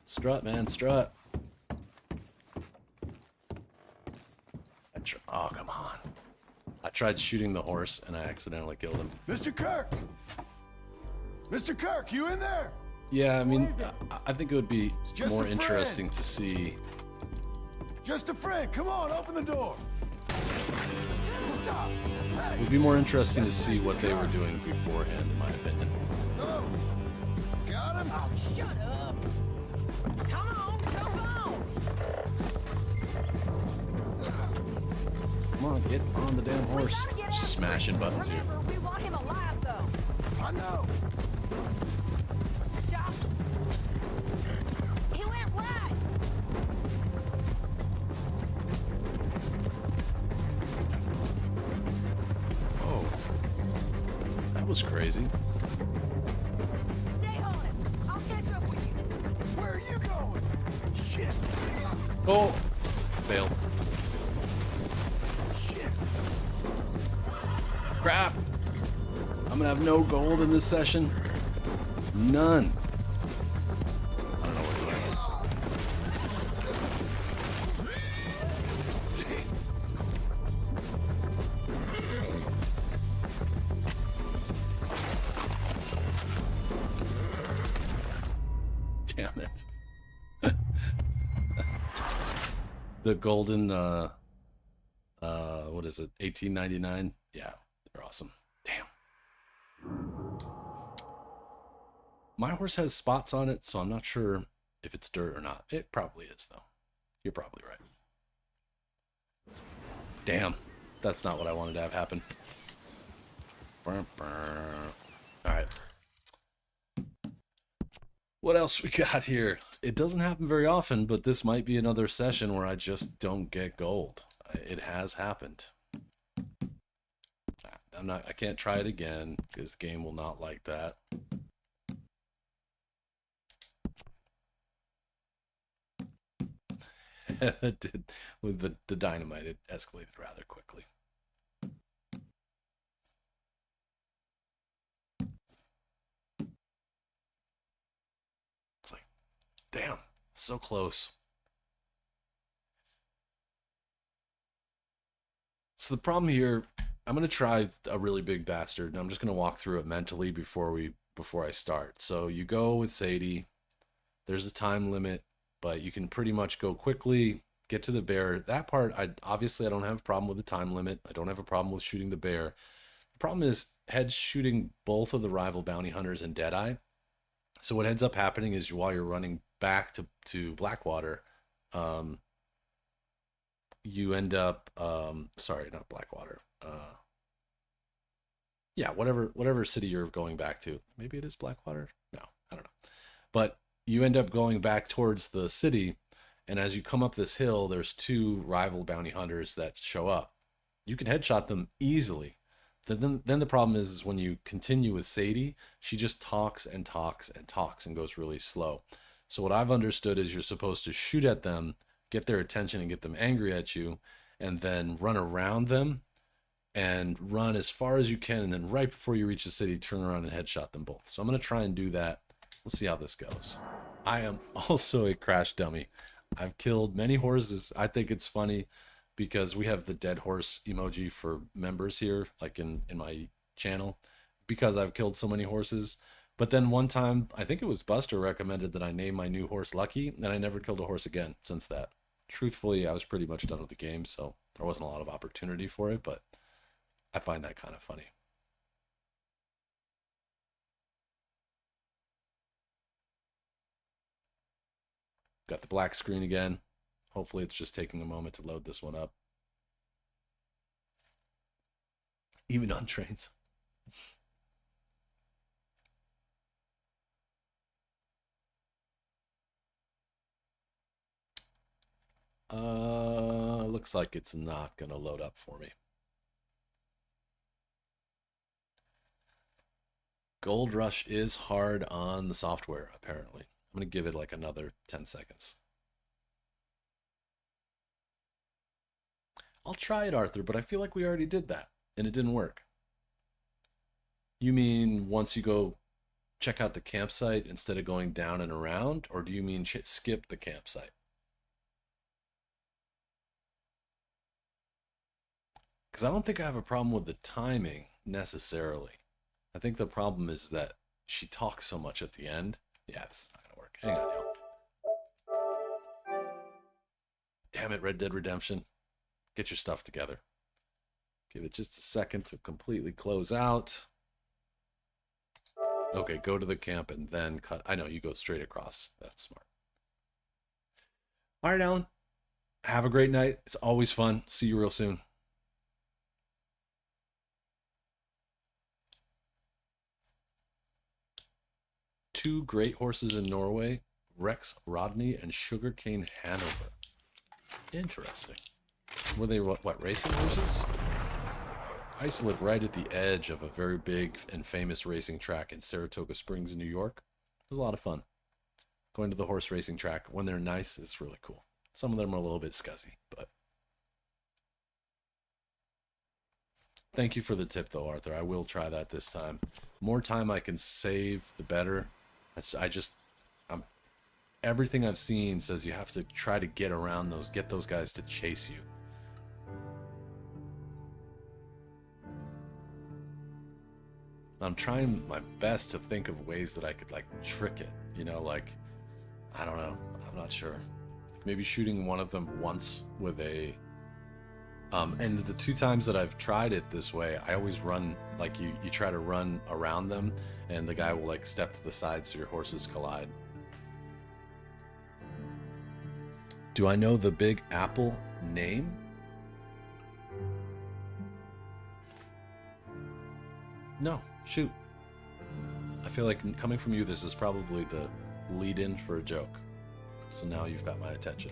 Strut, man, strut. Oh, come on. I tried shooting the horse and I accidentally killed him. Mr. Kirk! Mr. Kirk, you in there? Yeah, I mean, I think it would be just more a friend. interesting to see. Just a friend. Come on, open the door. Stop. Hey. It would be more interesting to see what they were doing beforehand, in my opinion. Oh. Got him? Oh, shut up. Come on, come on. Come on, get on the damn horse. We gotta get out Smashing of here. buttons here. Remember, we want him alive, though. I know. Stop. He went right. Oh, that was crazy. Stay on it. I'll catch up with you. Where are you going? Shit. Oh, failed. Shit. Crap. I'm gonna have no gold in this session. None. I don't know what to do. Damn it. The golden, what is it? 1899? Yeah, they're awesome. Damn. My horse has spots on it, so I'm not sure if it's dirt or not. It probably is, though. You're probably right. Damn. That's not what I wanted to have happen. Alright. What else we got here? It doesn't happen very often, but this might be another session where I just don't get gold. It has happened. I can't try it again because the game will not like that. It did with the dynamite, it escalated rather quickly. It's like, damn, so close. So the problem here, I'm going to try a really big bastard, and I'm just going to walk through it mentally before I start. So you go with Sadie. There's a time limit, but you can pretty much go quickly, get to the bear. That part, obviously I don't have a problem with the time limit. I don't have a problem with shooting the bear. The problem is Head's shooting both of the rival bounty hunters and Deadeye. So what ends up happening is while you're running back to Blackwater, you end up, sorry, not Blackwater. Yeah, whatever city you're going back to. Maybe it is Blackwater? No, I don't know. But you end up going back towards the city, And as you come up this hill, there's two rival bounty hunters that show up. You can headshot them easily. Then the problem is when you continue with Sadie, she just talks and talks and talks and goes really slow. So what I've understood is you're supposed to shoot at them, get their attention and get them angry at you, and then run around them and run as far as you can. And then right before you reach the city, turn around and headshot them both. So I'm going to try and do that. We'll see how this goes. I am also a crash dummy. I've killed many horses. I think it's funny because we have the dead horse emoji for members here, like in my channel, because I've killed so many horses. But then one time, I think it was Buster recommended that I name my new horse Lucky, and I never killed a horse again since that. Truthfully, I was pretty much done with the game, so there wasn't a lot of opportunity for it, but I find that kind of funny. Got the black screen again. Hopefully it's just taking a moment to load this one up. Even on trains. Looks like it's not gonna load up for me. Gold Rush is hard on the software, apparently. I'm gonna give it like another 10 seconds. I'll try it, Arthur, but I feel like we already did that, and it didn't work. You mean once you go check out the campsite instead of going down and around, or do you mean skip the campsite? Because I don't think I have a problem with the timing, necessarily. I think the problem is that she talks so much at the end. Yeah, it's not going to work. Hang on, y'all. Damn it, Red Dead Redemption. Get your stuff together. Give it just a second to completely close out. Okay, go to the camp and then cut. I know, you go straight across. That's smart. All right, Alan. Have a great night. It's always fun. See you real soon. Two great horses in Norway, Rex Rodney and Sugarcane Hanover. Interesting. Were they what racing horses? I used to live right at the edge of a very big and famous racing track in Saratoga Springs, New York. It was a lot of fun. Going to the horse racing track when they're nice is really cool. Some of them are a little bit scuzzy, but thank you for the tip though, Arthur. I will try that this time. More time I can save, the better. Everything I've seen says you have to try to get around those, get those guys to chase you. I'm trying my best to think of ways that I could like trick it, you know, like, I don't know, I'm not sure. Maybe shooting one of them once with a, and the two times that I've tried it this way, I always run, like you try to run around them and the guy will like step to the side so your horses collide. Do I know the Big Apple name? No, shoot. I feel like coming from you, this is probably the lead-in for a joke. So now you've got my attention.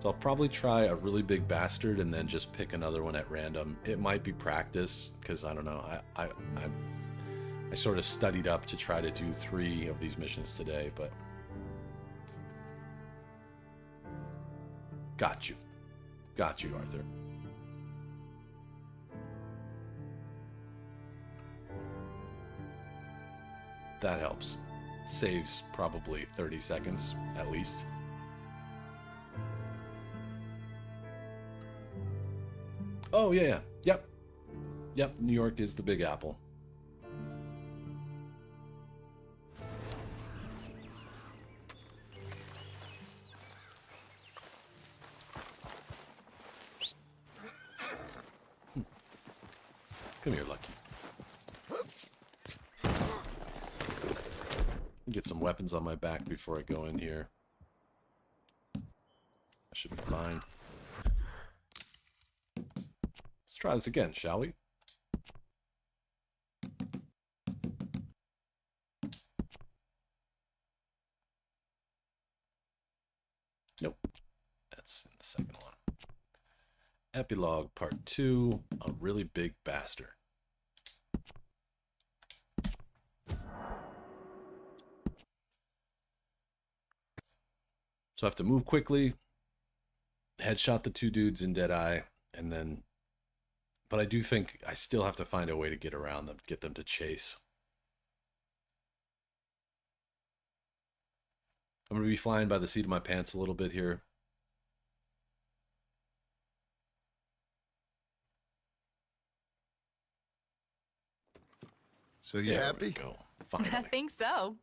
So I'll probably try a really big bastard and then just pick another one at random. It might be practice, because I don't know. I sort of studied up to try to do 3 of these missions today, but got you. Got you, Arthur. That helps. Saves probably 30 seconds, at least. Oh, yeah. Yep. Yep, New York is the Big Apple. Come here, Lucky. Get some weapons on my back before I go in here. I should be fine. Let's try this again, shall we? Epilogue Part 2, A Really Big Bastard. So I have to move quickly, headshot the two dudes in Deadeye, and then... But I do think I still have to find a way to get around them, get them to chase. I'm going to be flying by the seat of my pants a little bit here. So you There happy? we go. Finally. I think so.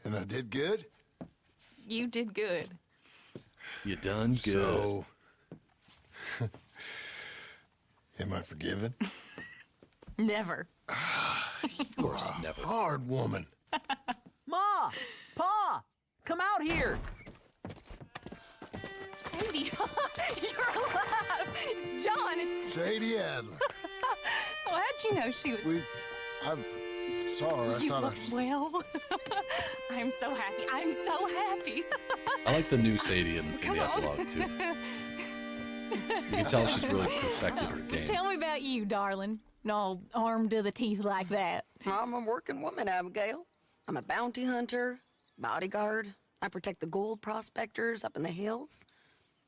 And I did good? You did good. You done good. So, am I forgiven? Never. Of course, never. Hard woman. Ma! Pa! Come out here! Sadie, you're alive! John, it's... Sadie Adler. Well, how'd you know she was... I saw her. I You thought look well. I'm so happy. I'm so happy. I like the new Sadie in Come the on. epilogue, too. You can tell she's really perfected her game. Tell me about you, darling. All armed to the teeth like that. I'm a working woman, Abigail. I'm a bounty hunter, bodyguard. I protect the gold prospectors up in the hills.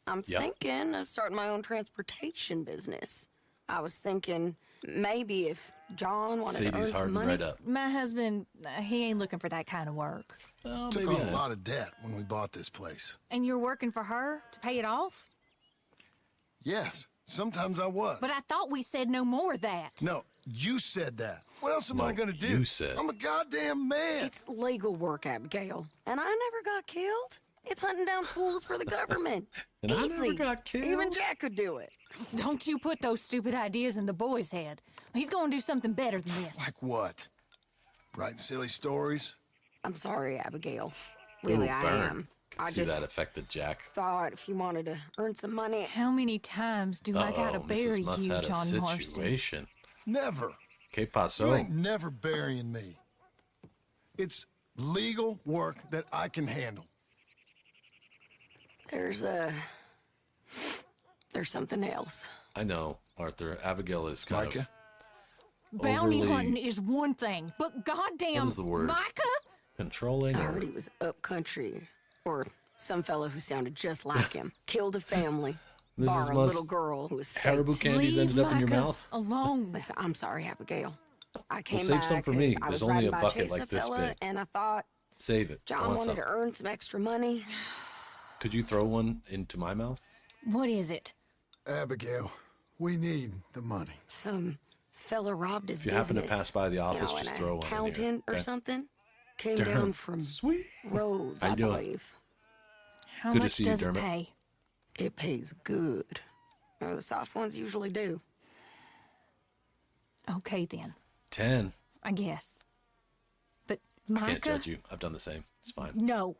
I'm Yep. thinking of starting my own transportation business. I was thinking maybe if John wanted to Sadie's earn some hard and money. right up. My husband, he ain't looking for that kind of work. Oh, Took maybe on a not. lot of debt when we bought this place. And you're working for her to pay it off? Yes, sometimes I was. But I thought we said no more of that. No, you said that. What else am No, I gonna do? you said. I'm a goddamn man. It's legal work, Abigail. And I never got killed. It's hunting down fools for the government. And I Easy. never got killed. Even Jack could do it. Don't you put those stupid ideas in the boy's head. He's going to do something better than this. Like what? Writing silly stories? I'm sorry, Abigail. Really, Ooh, I burn. am. Can I see just that affected Jack. thought if you wanted to earn some money. How many times do I gotta bury Mrs. Must you, had a John Marston? situation. Never. Que You paso? ain't never burying me. It's legal work that I can handle. There's something else. I know, Arthur. Abigail is kind Micah? of Bounty overly hunting is one thing, but goddamn, What is the word? Micah? controlling. I Or... heard he was up country, or some fellow who sounded just like him. Killed a family. Mrs. Bar a Musk, little girl who escaped. Haribo candies Leave ended up in your Micah mouth? alone. Listen, I'm sorry, Abigail. I came save back some for me. 'cause I There's was only riding a by bucket chasing like this fella, big. and I thought Save it. I John want wanted some. to earn some extra money. Could you throw one into my mouth? What is it? Abigail, we need the money. Some fella robbed his If you business. happen to pass by the office, you know, just an throw one in here, accountant or okay? something. Came Derm. down from Sweet. Rhodes, How I you doing? believe. How Good to much see you, does it Dermot. pay? It pays good. Well, the soft ones usually do. Okay then, 10. I guess. But Can't Micah, judge you. I've done the same. It's fine. no.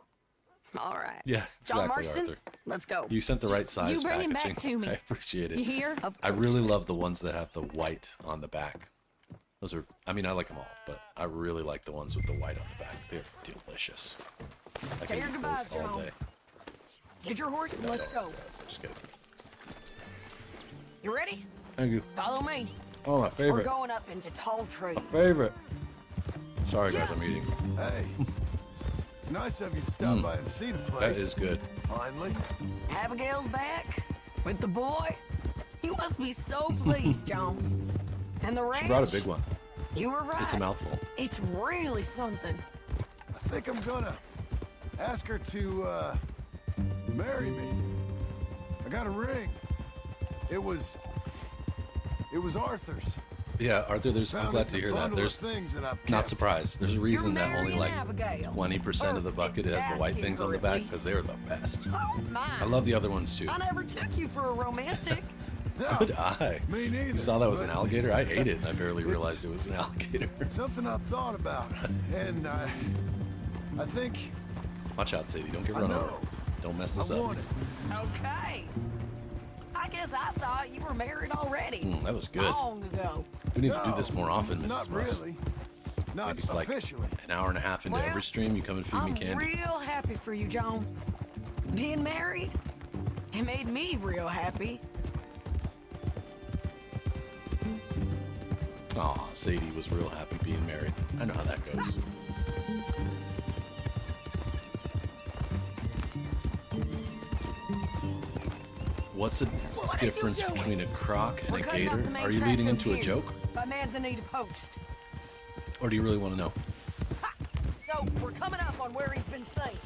All right. Yeah, John exactly, Marston, Arthur. let's go. You sent the right size you bring him packaging. back to me. I appreciate it. You hear? Of I really course. love the ones that have the white on the back. Those are, I mean, I like them all, but I really like the ones with the white on the back. They're delicious. I Say can your eat goodbyes, those all John. day. Get your horse and let's go. Just kidding. You ready? Thank you. Follow me. Oh, my We're favorite. going up into tall trees. Favorite. Sorry, guys, I'm eating. Hey, it's nice of you to stop by and see the That place. is good. Finally. Abigail's back with the boy. You must be so pleased, John. And the ranch. She brought a big one. You were right. It's a mouthful. It's really something. I think I'm gonna ask her to marry me. I got a ring. It was Arthur's. Yeah, Arthur, I'm Found glad it to in a hear that. bundle There's of things that I've not kept. surprised. There's a reason that only marrying like Abigail. 20% of the bucket has the white asking things on her the at back least. because they're the best. Oh, my. I love the other ones too. I never took you for a romantic. No, Good eye. me neither. You saw that was an but alligator? I ate it and I barely It's- realized it was an alligator. Something I've thought about, and I think Watch out, Sadie. Don't get I run know. over. Don't mess I this up. want it. Okay. I guess I thought you were married already. That was good. Long ago. We need to do No, this more often, Mrs. Not Musk. really. Not Maybe it's like officially. an hour and a half into Well, every stream, you come and feed me I'm candy. real happy for you, John. Being married, it made me real happy. Aw, Sadie was real happy being married. I know how that goes. What's the difference between a croc and a gator? Are you leading into a joke? My man's in need of post. Or do you really want to know? So we're coming up on where he's been seen.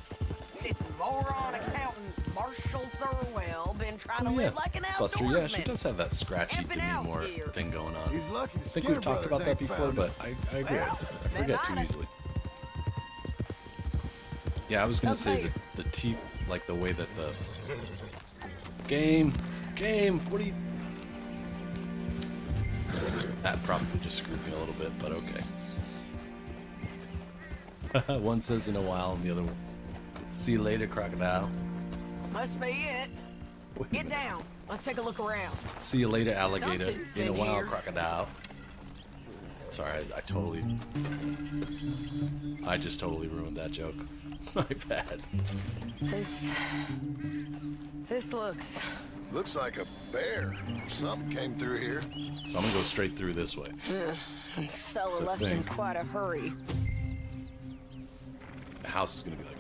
This moron accountant, Marshall Thurwell, been trying to live like an outdoorsman. Buster, yeah, she does have that scratchy more thing going on. He's lucky. I think we've talked about that before, but I agree. I forget too easily. Yeah, I was gonna say the teeth, like the way that the game, what do you? That probably just screwed me a little bit, but okay. One says in a while, and the other one, see you later, crocodile. Must be it. Get down. Let's take a look around. See you later, alligator. Something's In a been while, here. crocodile. Sorry, I just totally ruined that joke. My bad. This looks like a bear. Something came through here. So I'm gonna go straight through this way. Fella That's the left in thing. quite a hurry. The house is gonna be like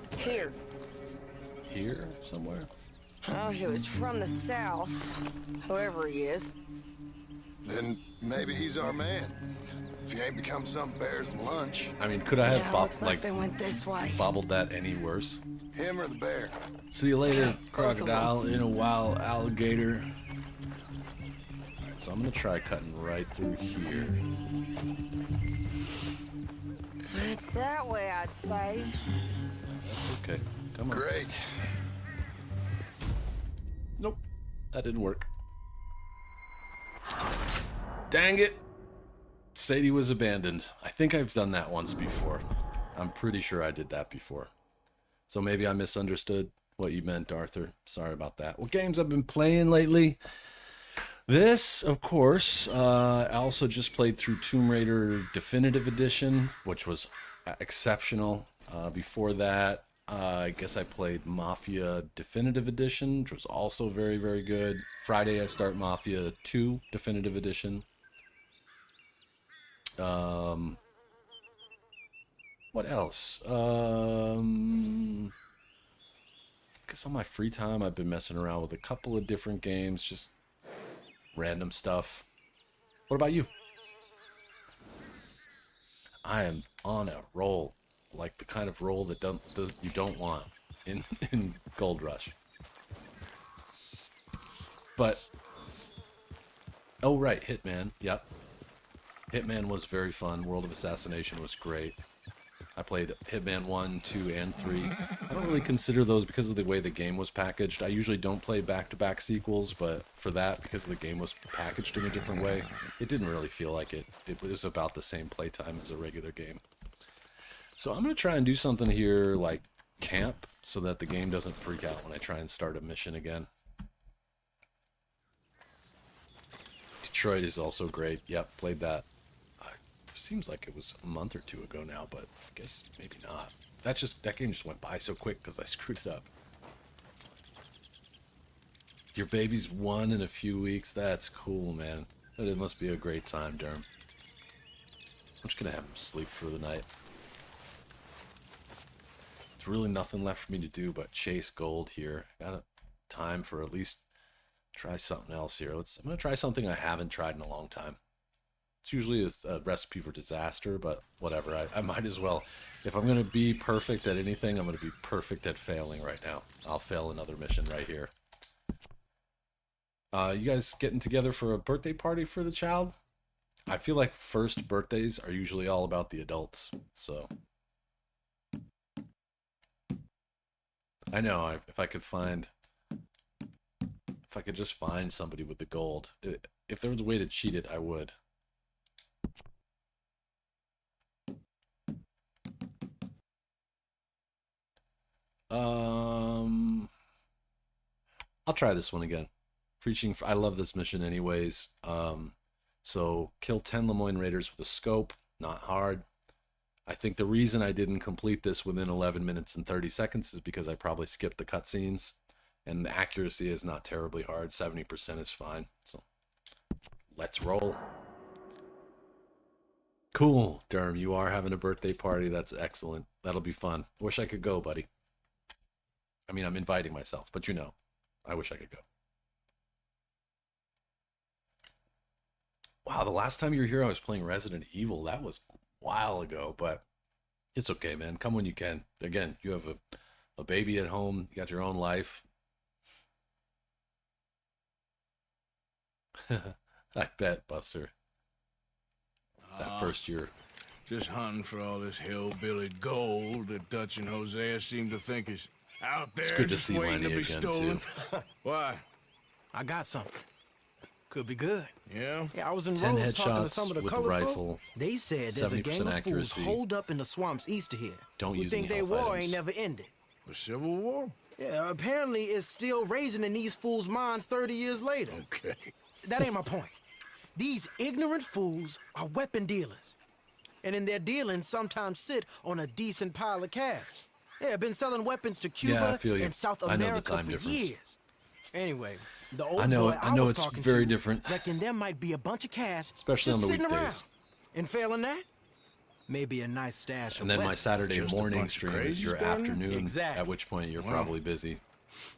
here somewhere. Oh, he was from the south. Whoever he is. Then maybe he's our man. If he ain't become some bear's lunch. I mean, could I have looks like they went this way. bobbled that any worse? Him or the bear? See you later, both of crocodile. In a while, alligator. Alright, so I'm gonna try cutting right through here. It's that way, I'd say. That's okay. Come on. Great. Nope. That didn't work. Dang it. Sadie was abandoned. I think I've done that once before. I'm pretty sure I did that before. So maybe I misunderstood what you meant, Arthur. Sorry about that. What games I've been playing lately? This, of course, I also just played through Tomb Raider Definitive Edition, which was exceptional. Before that, I guess I played Mafia Definitive Edition, which was also very, very good. Friday, I start Mafia 2 Definitive Edition. What else? I guess on my free time, I've been messing around with a couple of different games, just random stuff. What about you? I am on a roll, like the kind of roll that you don't want in Gold Rush. But oh right, Hitman. Yep. Hitman was very fun. World of Assassination was great. I played Hitman 1, 2, and 3. I don't really consider those because of the way the game was packaged. I usually don't play back-to-back sequels, but for that, because the game was packaged in a different way, it didn't really feel like it. It was about the same playtime as a regular game. So I'm going to try and do something here like camp, so that the game doesn't freak out when I try and start a mission again. Detroit is also great. Yep, played that. Seems like it was a month or two ago now, but I guess maybe not. That game just went by so quick because I screwed it up. Your baby's 1 in a few weeks. That's cool, man. It must be a great time, Durham. I'm just gonna have him sleep for the night. There's really nothing left for me to do but chase gold here. Got time for at least try something else here. I'm gonna try something I haven't tried in a long time. It's usually a recipe for disaster, but whatever. I might as well. If I'm going to be perfect at anything, I'm going to be perfect at failing right now. I'll fail another mission right here. You guys getting together for a birthday party for the child? I feel like first birthdays are usually all about the adults, so. I know, if I could just find somebody with the gold. If there was a way to cheat it, I would. I'll try this one again. I love this mission anyways. So kill 10 Lemoyne Raiders with a scope, not hard. I think the reason I didn't complete this within 11 minutes and 30 seconds is because I probably skipped the cutscenes, and the accuracy is not terribly hard. 70% is fine. So let's roll. Cool, Derm. You are having a birthday party. That's excellent. That'll be fun. Wish I could go, buddy. I mean, I'm inviting myself, but you know, I wish I could go. Wow, the last time you were here, I was playing Resident Evil. That was a while ago, but it's okay, man. Come when you can. Again, you have a baby at home. You got your own life. I bet, Buster. That first year. Just hunting for all this hillbilly gold that Dutch and Hosea seem to think is out there. It's good to just see waiting Lenny be again, stolen. too. Why? I got something. Could be good. Yeah? Yeah, I was in 10 Rhodes talking to headshots some of the with the colored rifle, folk. They said there's a 70% gang of accuracy. fools holed up in the swamps east of here. Don't who use think any their health war items. ain't never ended. The Civil War? Yeah, apparently it's still raging in these fools' minds 30 years later. Okay. That ain't my point. These ignorant fools are weapon dealers. And in their dealing, sometimes sit on a decent pile of cash. Yeah, been selling weapons to Cuba Yeah, I feel you. and South I know the America time for difference. years. Anyway, the old I know boy I know was it's talking very to different, reckon there might be a bunch of cash especially on just the sitting around. weekdays. And failing that, maybe a nice stash And of then my weapons. Saturday Just a morning bunch of stream is crazies your down there? afternoon, Exactly. at which point you're Wow. probably busy.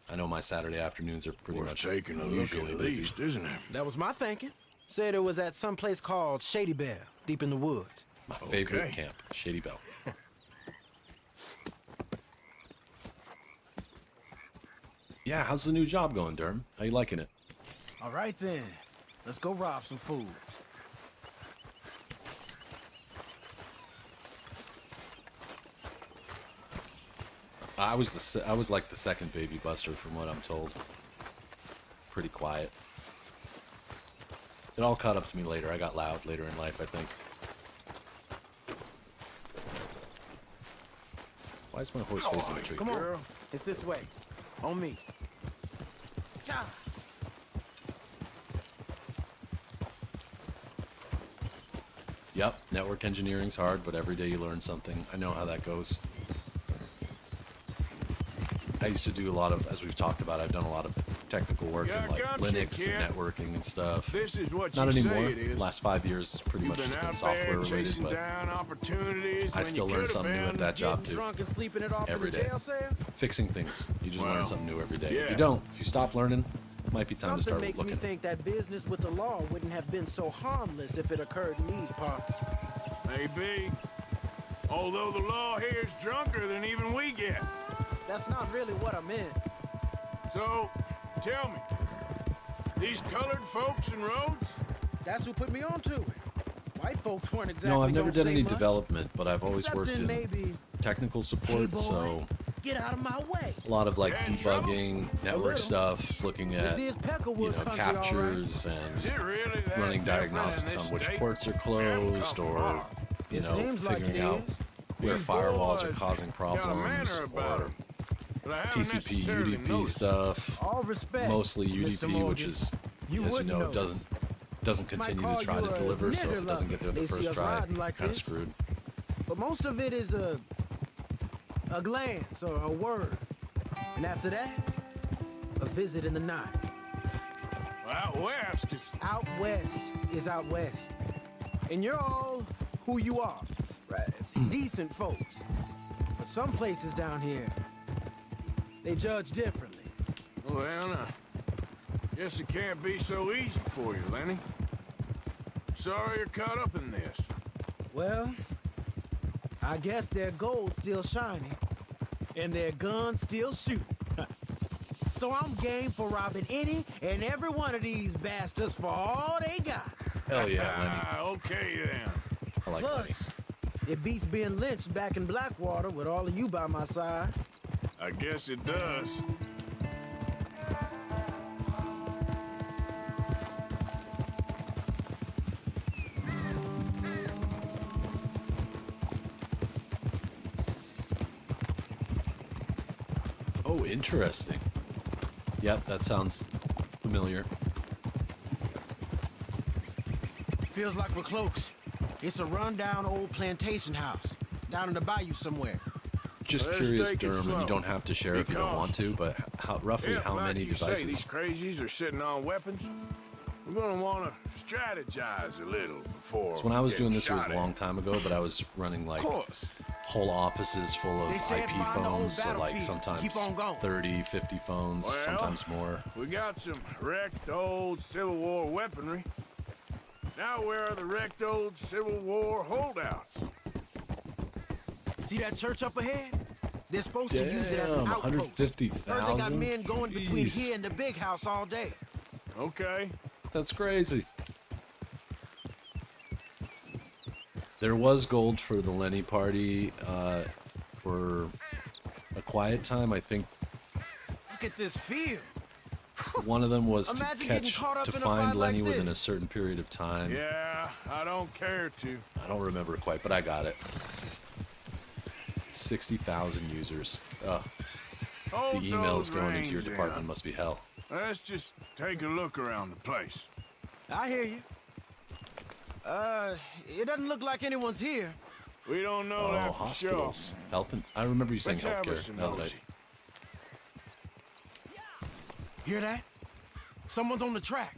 I know my Saturday afternoons are pretty Worth much taking a look usually at busy. least, isn't it? That was my thinking. Said it was at some place called Shady Bell, deep in the woods. My favorite Okay. camp, Shady Bell. Yeah, how's the new job going, Derm? How you liking it? All right then, let's go rob some food. I was like the second baby Buster from what I'm told. Pretty quiet. It all caught up to me later. I got loud later in life, I think. Why is my horse facing a tree? Come on, it's this way. On me. Cha. Yep, network engineering's hard, but every day you learn something. I know how that goes. I used to do a lot of, as we've talked about, I've done a lot of technical work Yeah, in like gotcha, Linux kid. and networking and stuff. This is what Not you anymore. say it is. Last 5 years has pretty You've much been just been out software there related, chasing but down opportunities I when still you learn could have something new been at that job Getting too. drunk and sleeping it off Every in the day. jail cell? Fixing things. You just learn Wow. something new every day. Yeah. If you don't, if you stop learning, it might be time to Something start makes looking. me think that business with the law wouldn't have been so harmless if it occurred in these parts. Maybe. Although the law here is drunker than even we get. That's not really what I meant. So, tell me, these colored folks in Rhodes? That's who put me onto it. White folks weren't exactly No, I've never gonna done say any much. development, but I've always Except worked in in maybe, technical hey support, boy, so get out of my way. a lot of like Yeah, in trouble? debugging, A network little. stuff, looking This at is Peckerwood you know country, all right. captures Is and it really that running different diagnostics in on this which state? ports are We haven't closed, come or far. you It know seems like figuring it out is. where These firewalls are boys causing got a problems, manner about or 'em, but I haven't TCP, necessarily UDP noticed. stuff. All respect, Mostly Mr. UDP, Morgan. which is, You as you wouldn't know, notice. doesn't continue call to try you to a deliver. So if nigger it doesn't get there lover. the They see first us try, riding like kind of this. screwed. But most of it is a glance or a word. And after that, a visit in the night. Out west, it's Out west is out west. And you're all who you are. Right? Decent folks. But some places down here, they judge differently. well, now, guess it can't be so easy for you, Lenny. Sorry you're caught up in this. Well, I guess their gold's still shining, and their guns still shoot. So I'm game for robbing any and every one of these bastards for all they got. Hell yeah, Lenny. Okay then. I like Lenny. Plus, it beats being lynched back in Blackwater with all of you by my side. I guess it does. Oh, interesting. Yep, that sounds familiar. Feels like we're close. It's a rundown old plantation house down in the bayou somewhere. Just Let's curious, take it Durham, and slow. you don't have to share if you don't Because want to, but roughly if, how like many you say, devices? these crazies are sitting on weapons, We're gonna wanna strategize a little before. So when I was we doing get this, it was shot a long time ago, but I was running like course. whole offices full of They said IP find the old phones, so like battlefield. sometimes Keep on going. 30, 50 phones, Well, sometimes more. We got some wrecked old Civil War weaponry. Now where are the wrecked old Civil War holdouts? See that church up ahead? They're supposed to use it as an Damn, outpost. Heard they got 150,000? men going between Jeez. here and the big house all day. Okay. That's crazy. There was gold for the Lenny party for a quiet time. I think Look at this field. one of them was to Imagine getting catch caught up to in a find fight like Lenny within this. a certain period of time. Yeah, I don't care to. I don't remember it quite, but I got it. 60,000 users. Ugh. The Hold emails those going into your reins department in. must be hell. Let's just take a look around the place. I hear you. It doesn't look like anyone's here. We don't know Oh, that for sure. hospitals. Health and I remember you saying Let's have healthcare. us a Now that nosy. Hear that? Someone's on the track.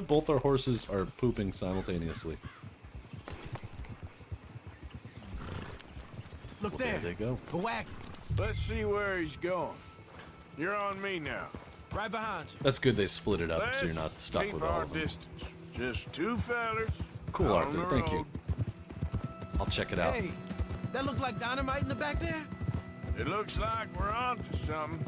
Both our horses are pooping simultaneously. Look Well, there. there they go. The wagon. Let's see where he's going. You're on me now. Right behind you. That's good they split it up Let's so you're not stuck keep with all our of them. distance. Just two fellas. Cool, out on Arthur. the Thank you. road. I'll check it out. Hey, that look like dynamite in the back there? It looks like we're onto something.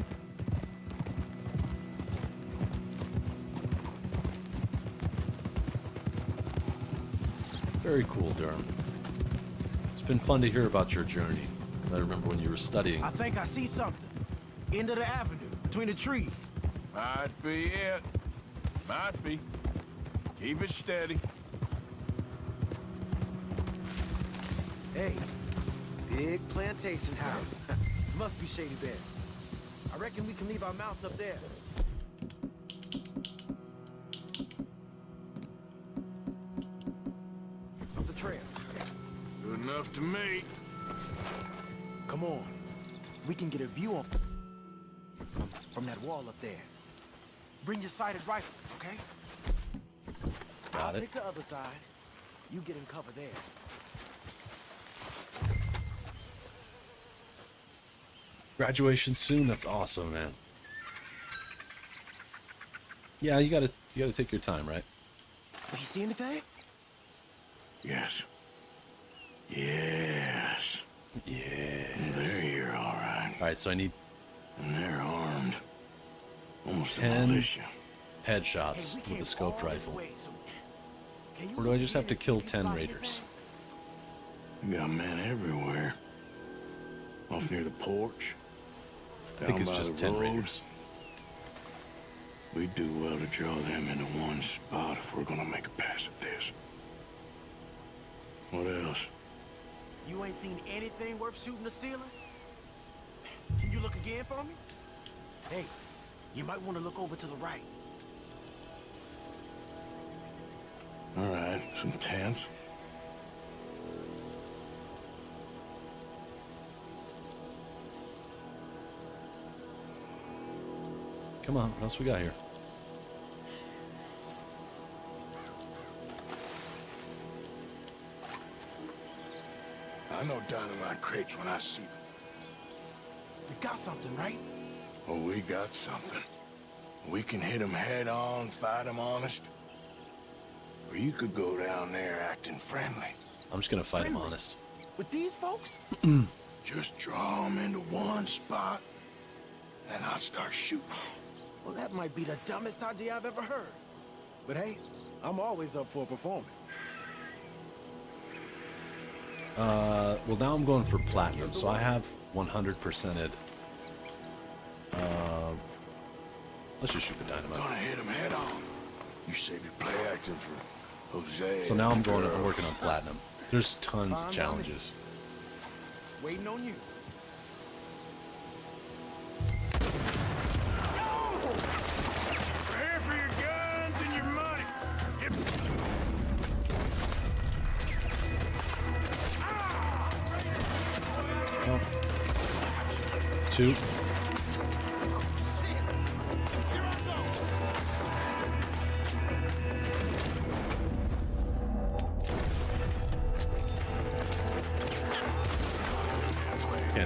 Very cool, Durham. It's been fun to hear about your journey. I remember when you were studying. I think I see something. End of the avenue, between the trees. Might be it. Might be. Keep it steady. Hey, big plantation house. Must be Shady Bear. I reckon we can leave our mounts up there. Up the trail. Good enough to me. Come on. We can get a view of from that wall up there. Bring your sighted rifle, okay? I'll Got it. take the other side. You get in cover there. Graduation soon. That's awesome, man. Yeah, you gotta take your time, right? Do you see anything? Yes. Yes. Yes. There you're all right. All right, so I need And they're armed. Almost 10 militia. headshots with a scoped rifle. Can you Or do I look just ahead have to and see kill if you 10 spot raiders? We got men everywhere. Off near the porch. I think down it's by just the 10 road. raiders. We'd do well to draw them into one spot if we're gonna make a pass at this. What else? You ain't seen anything worth shooting or stealing? Can you look again for me? Hey, you might want to look over to the right. All right, some tents. Come on, what else we got here? I know dynamite crates when I see them. You got something, right? Oh, we got something. We can hit them head on, fight them honest. Or you could go down there acting friendly. I'm just gonna fight him honest. With these folks? Just draw them into one spot, then I'll start shooting. Well, that might be the dumbest idea I've ever heard. But hey, I'm always up for a performance. Well, now I'm going for platinum, so I have 100%ed. Let's just shoot the dynamite. Gonna hit them head on. You save your play acting for Jose. So now I'm and the I'm girls. working on platinum. There's tons of challenges. Waiting on you. We're here for your guns and your money. Oh. 2.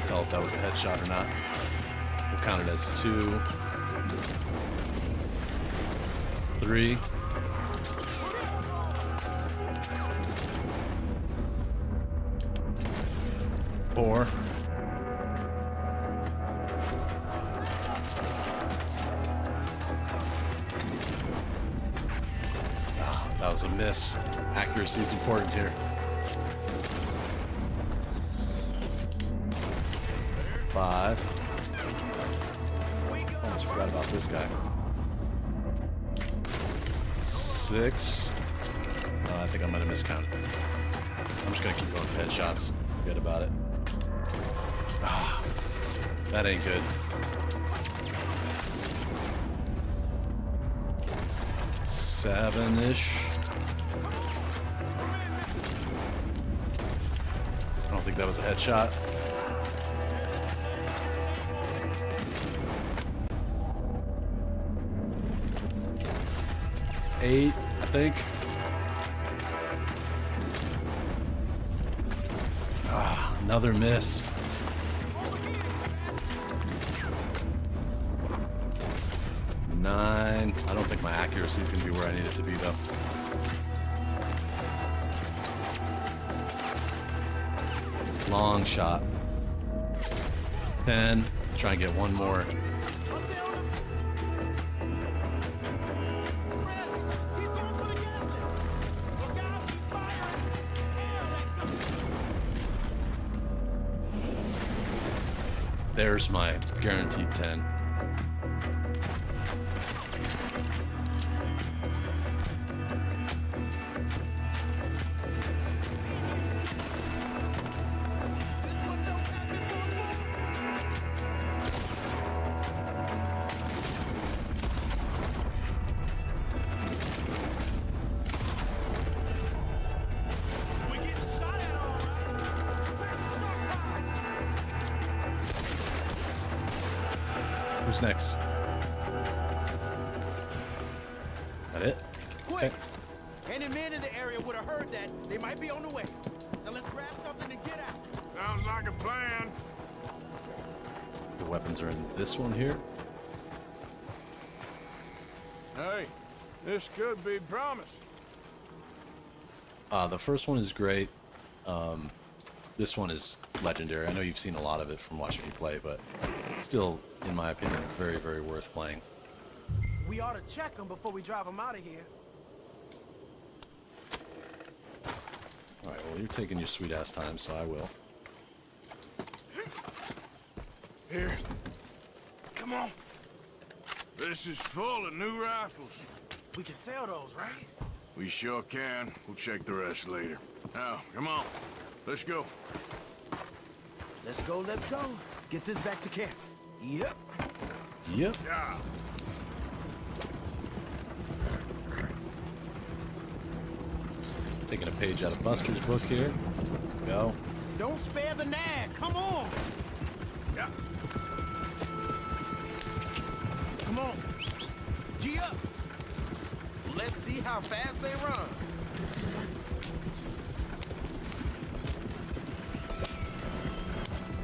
tell if that was a headshot or not. We'll count it as 2, 3. Four. Oh, that was a miss. Accuracy is important here. 5. Almost forgot about this guy. 6. I think I might have miscounted. I'm just gonna keep going for headshots. Forget about it. Ah, that ain't good. 7-ish. I don't think that was a headshot. 8, I think. Ah, another miss. 9. I don't think my accuracy is going to be where I need it to be, though. Long shot. 10. Try and get one more. There's my guaranteed 10. Who's next? That it? Quick! Any men in the area would have heard that. They might be on the way. Now let's grab something and get out. Sounds like a plan. The weapons are in this one here. Hey, this could be promised. The first one is great. This one is legendary. I know you've seen a lot of it from watching me play, but still, in my opinion, very, very worth playing. We ought to check them before we drive them out of here. Alright, well, you're taking your sweet-ass time, so I will. Here. Come on. This is full of new rifles. We can sell those, right? We sure can. We'll check the rest later. Now, come on. Let's go. Let's go, let's go. Get this back to camp. Yep. Yep. Yeah. Taking a page out of Buster's book here. Go. Don't spare the nag. Come on. Yeah. Come on. G up. Let's see how fast they run.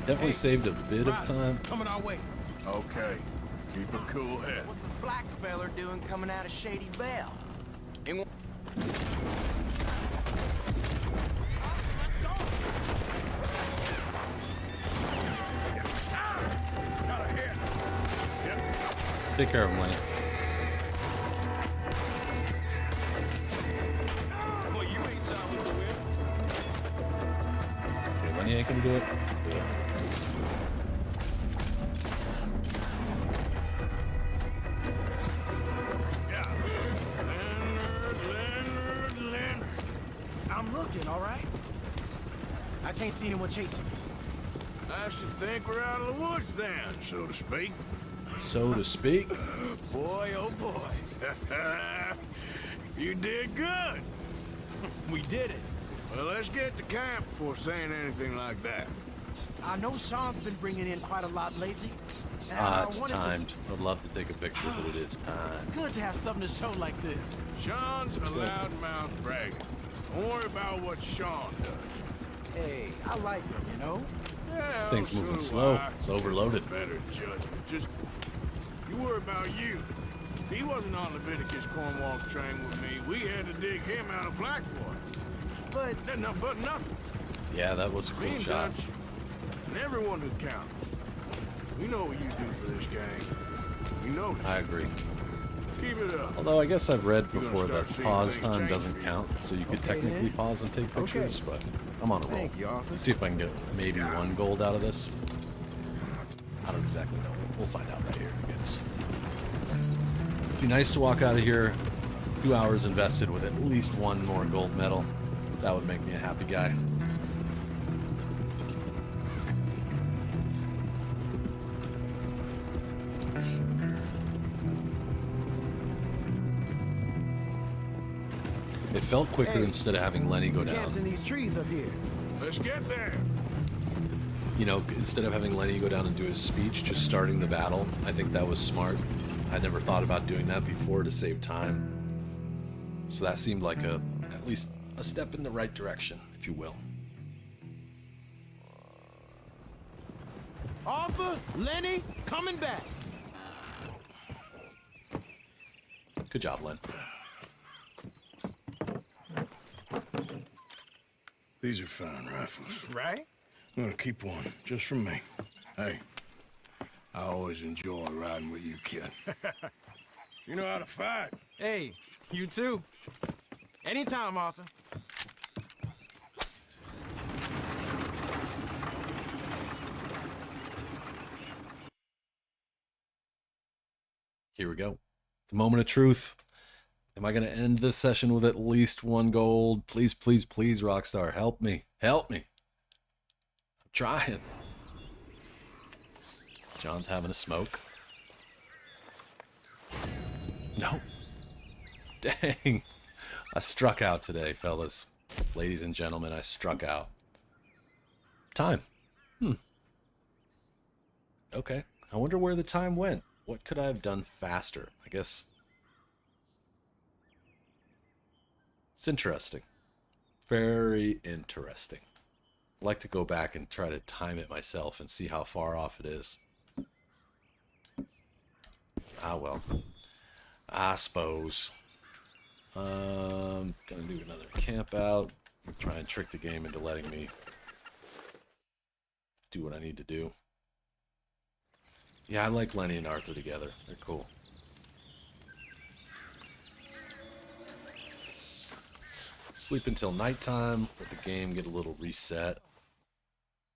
Definitely saved a bit of time. Coming our way. Okay. Keep a cool head. What's a black feller doing coming out of Shady Belle? Take care of him, Lenny. Okay, Lenny ain't gonna do it. Let's do it. I'm looking, all right? I can't see anyone chasing us. I should think we're out of the woods then, so to speak. So to speak. Boy, oh boy. You did good. We did it. Well, let's get to camp before saying anything like that. I know Sean's been bringing in quite a lot lately. It's timed. I'd love to take a picture, but it is It's timed. good to have something to show like this. Sean's a loudmouth bragger. Don't worry about what Sean does. Hey, I like him, you know? This thing's moving slow. It's overloaded. Better judgment. Just you worry about you. He wasn't on Leviticus Cornwall's train with me. We had to dig him out of Blackwater. But nothing. Yeah, that was a Me cool and shot. Dutch, and everyone who counts. We know what you do for this gang. We know this. I agree. Keep it up. Although I guess I've read You're gonna before start that seeing pause things time change doesn't for you. count, so you could Okay, technically then. pause and take pictures, but I'm on a roll. Thank you, Arthur. Let's see if I can get maybe 1 gold out of this. I don't exactly know. We'll find out right here, I guess. It'd be nice to walk out of here 2 hours invested with at least 1 more gold medal. That would make me a happy guy. It felt quicker Hey, instead of having Lenny go The down. camp's in these trees up here. Let's get there. You know, instead of having Lenny go down and do his speech, just starting the battle, I think that was smart. I never thought about doing that before to save time. So that seemed like at least a step in the right direction, if you will. Arthur, Lenny, coming back. Good job, Len. These are fine rifles. Right? I'm gonna keep one, just for me. Hey, I always enjoy riding with you, kid. You know how to fight. Hey, you too. Anytime, Arthur. Here we go. The moment of truth. Am I going to end this session with at least 1 gold? Please, please, please, Rockstar, help me. Help me. I'm trying. John's having a smoke. No. Dang. I struck out today, fellas. Ladies and gentlemen, I struck out. Time. Okay. I wonder where the time went. What could I have done faster? I guess it's interesting. Very interesting. I'd like to go back and try to time it myself and see how far off it is. Ah, well. I suppose. Gonna do another camp out. Try and trick the game into letting me do what I need to do. Yeah, I like Lenny and Arthur together. They're cool. Sleep until nighttime, let the game get a little reset,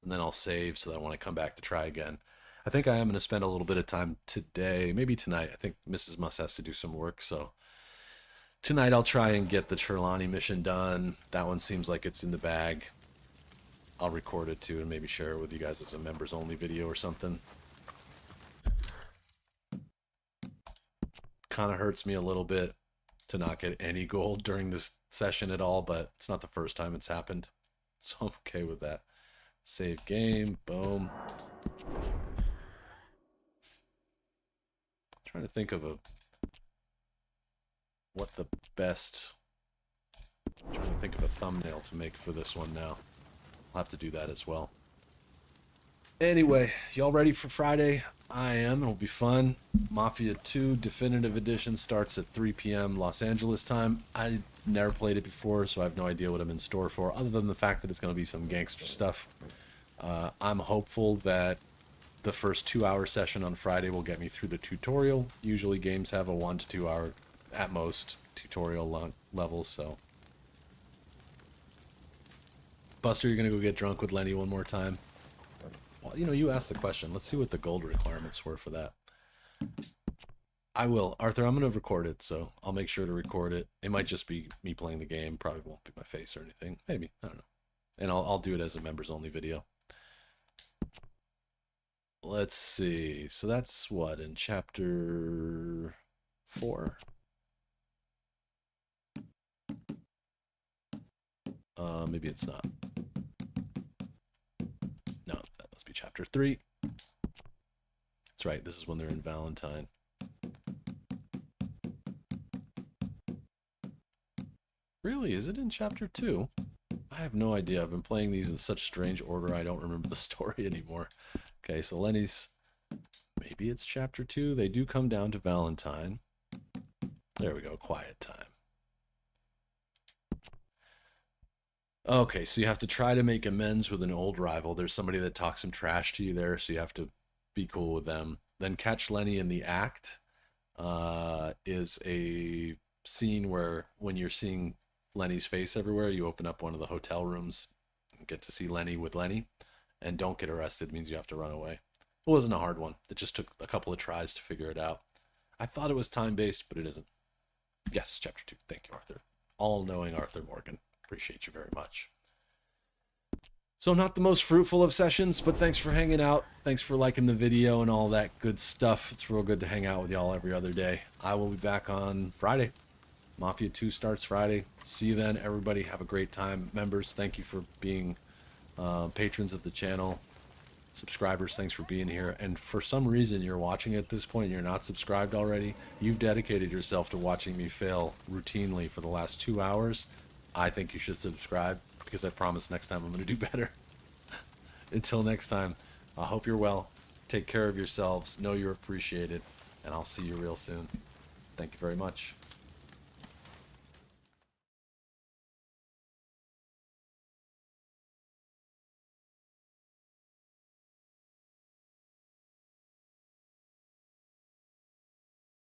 and then I'll save so that when I come back to try again. I think I am going to spend a little bit of time today, maybe tonight. I think Mrs. Muss has to do some work, so tonight I'll try and get the Trelawney mission done. That one seems like it's in the bag. I'll record it too and maybe share it with you guys as a members only video or something. Kind of hurts me a little bit to not get any gold during this session at all, but it's not the first time it's happened, so I'm okay with that. Save game, boom. Trying to think of what the best. Trying to think of a thumbnail to make for this one now. I'll have to do that as well. Anyway, y'all ready for Friday? I am. It'll be fun. Mafia 2 Definitive Edition starts at 3 p.m. Los Angeles time. I never played it before, so I have no idea what I'm in store for, other than the fact that it's going to be some gangster stuff. I'm hopeful that the first 2-hour session on Friday will get me through the tutorial. Usually games have a 1 to 2 hour, at most, tutorial level, so. Buster, you're going to go get drunk with Lenny one more time? Well, you know, you asked the question. Let's see what the gold requirements were for that. I will. Arthur, I'm going to record it, so I'll make sure to record it. It might just be me playing the game. Probably won't be my face or anything. Maybe. I don't know. And I'll do it as a members-only video. Let's see. So that's what, in chapter 4? Maybe it's not. No, that must be chapter 3. That's right, this is when they're in Valentine. Really? Is it in chapter 2? I have no idea. I've been playing these in such strange order, I don't remember the story anymore. Okay, so Lenny's... Maybe it's chapter 2. They do come down to Valentine. There we go, quiet time. Okay, so you have to try to make amends with an old rival. There's somebody that talks some trash to you there, so you have to be cool with them. Then catch Lenny in the act is a scene where when you're seeing Lenny's face everywhere, you open up one of the hotel rooms and get to see Lenny with Lenny. And don't get arrested means you have to run away. It wasn't a hard one. It just took a couple of tries to figure it out. I thought it was time-based, but it isn't. Yes, chapter 2. Thank you, Arthur. All-knowing Arthur Morgan. Appreciate you very much. So not the most fruitful of sessions, but thanks for hanging out. Thanks for liking the video and all that good stuff. It's real good to hang out with y'all every other day. I will be back on Friday. Mafia 2 starts Friday. See you then, everybody. Have a great time. Members, thank you for being patrons of the channel. Subscribers, thanks for being here. And for some reason you're watching at this point, you're not subscribed already. You've dedicated yourself to watching me fail routinely for the last 2 hours. I think you should subscribe, because I promise next time I'm going to do better. Until next time, I hope you're well. Take care of yourselves. Know you're appreciated. And I'll see you real soon. Thank you very much.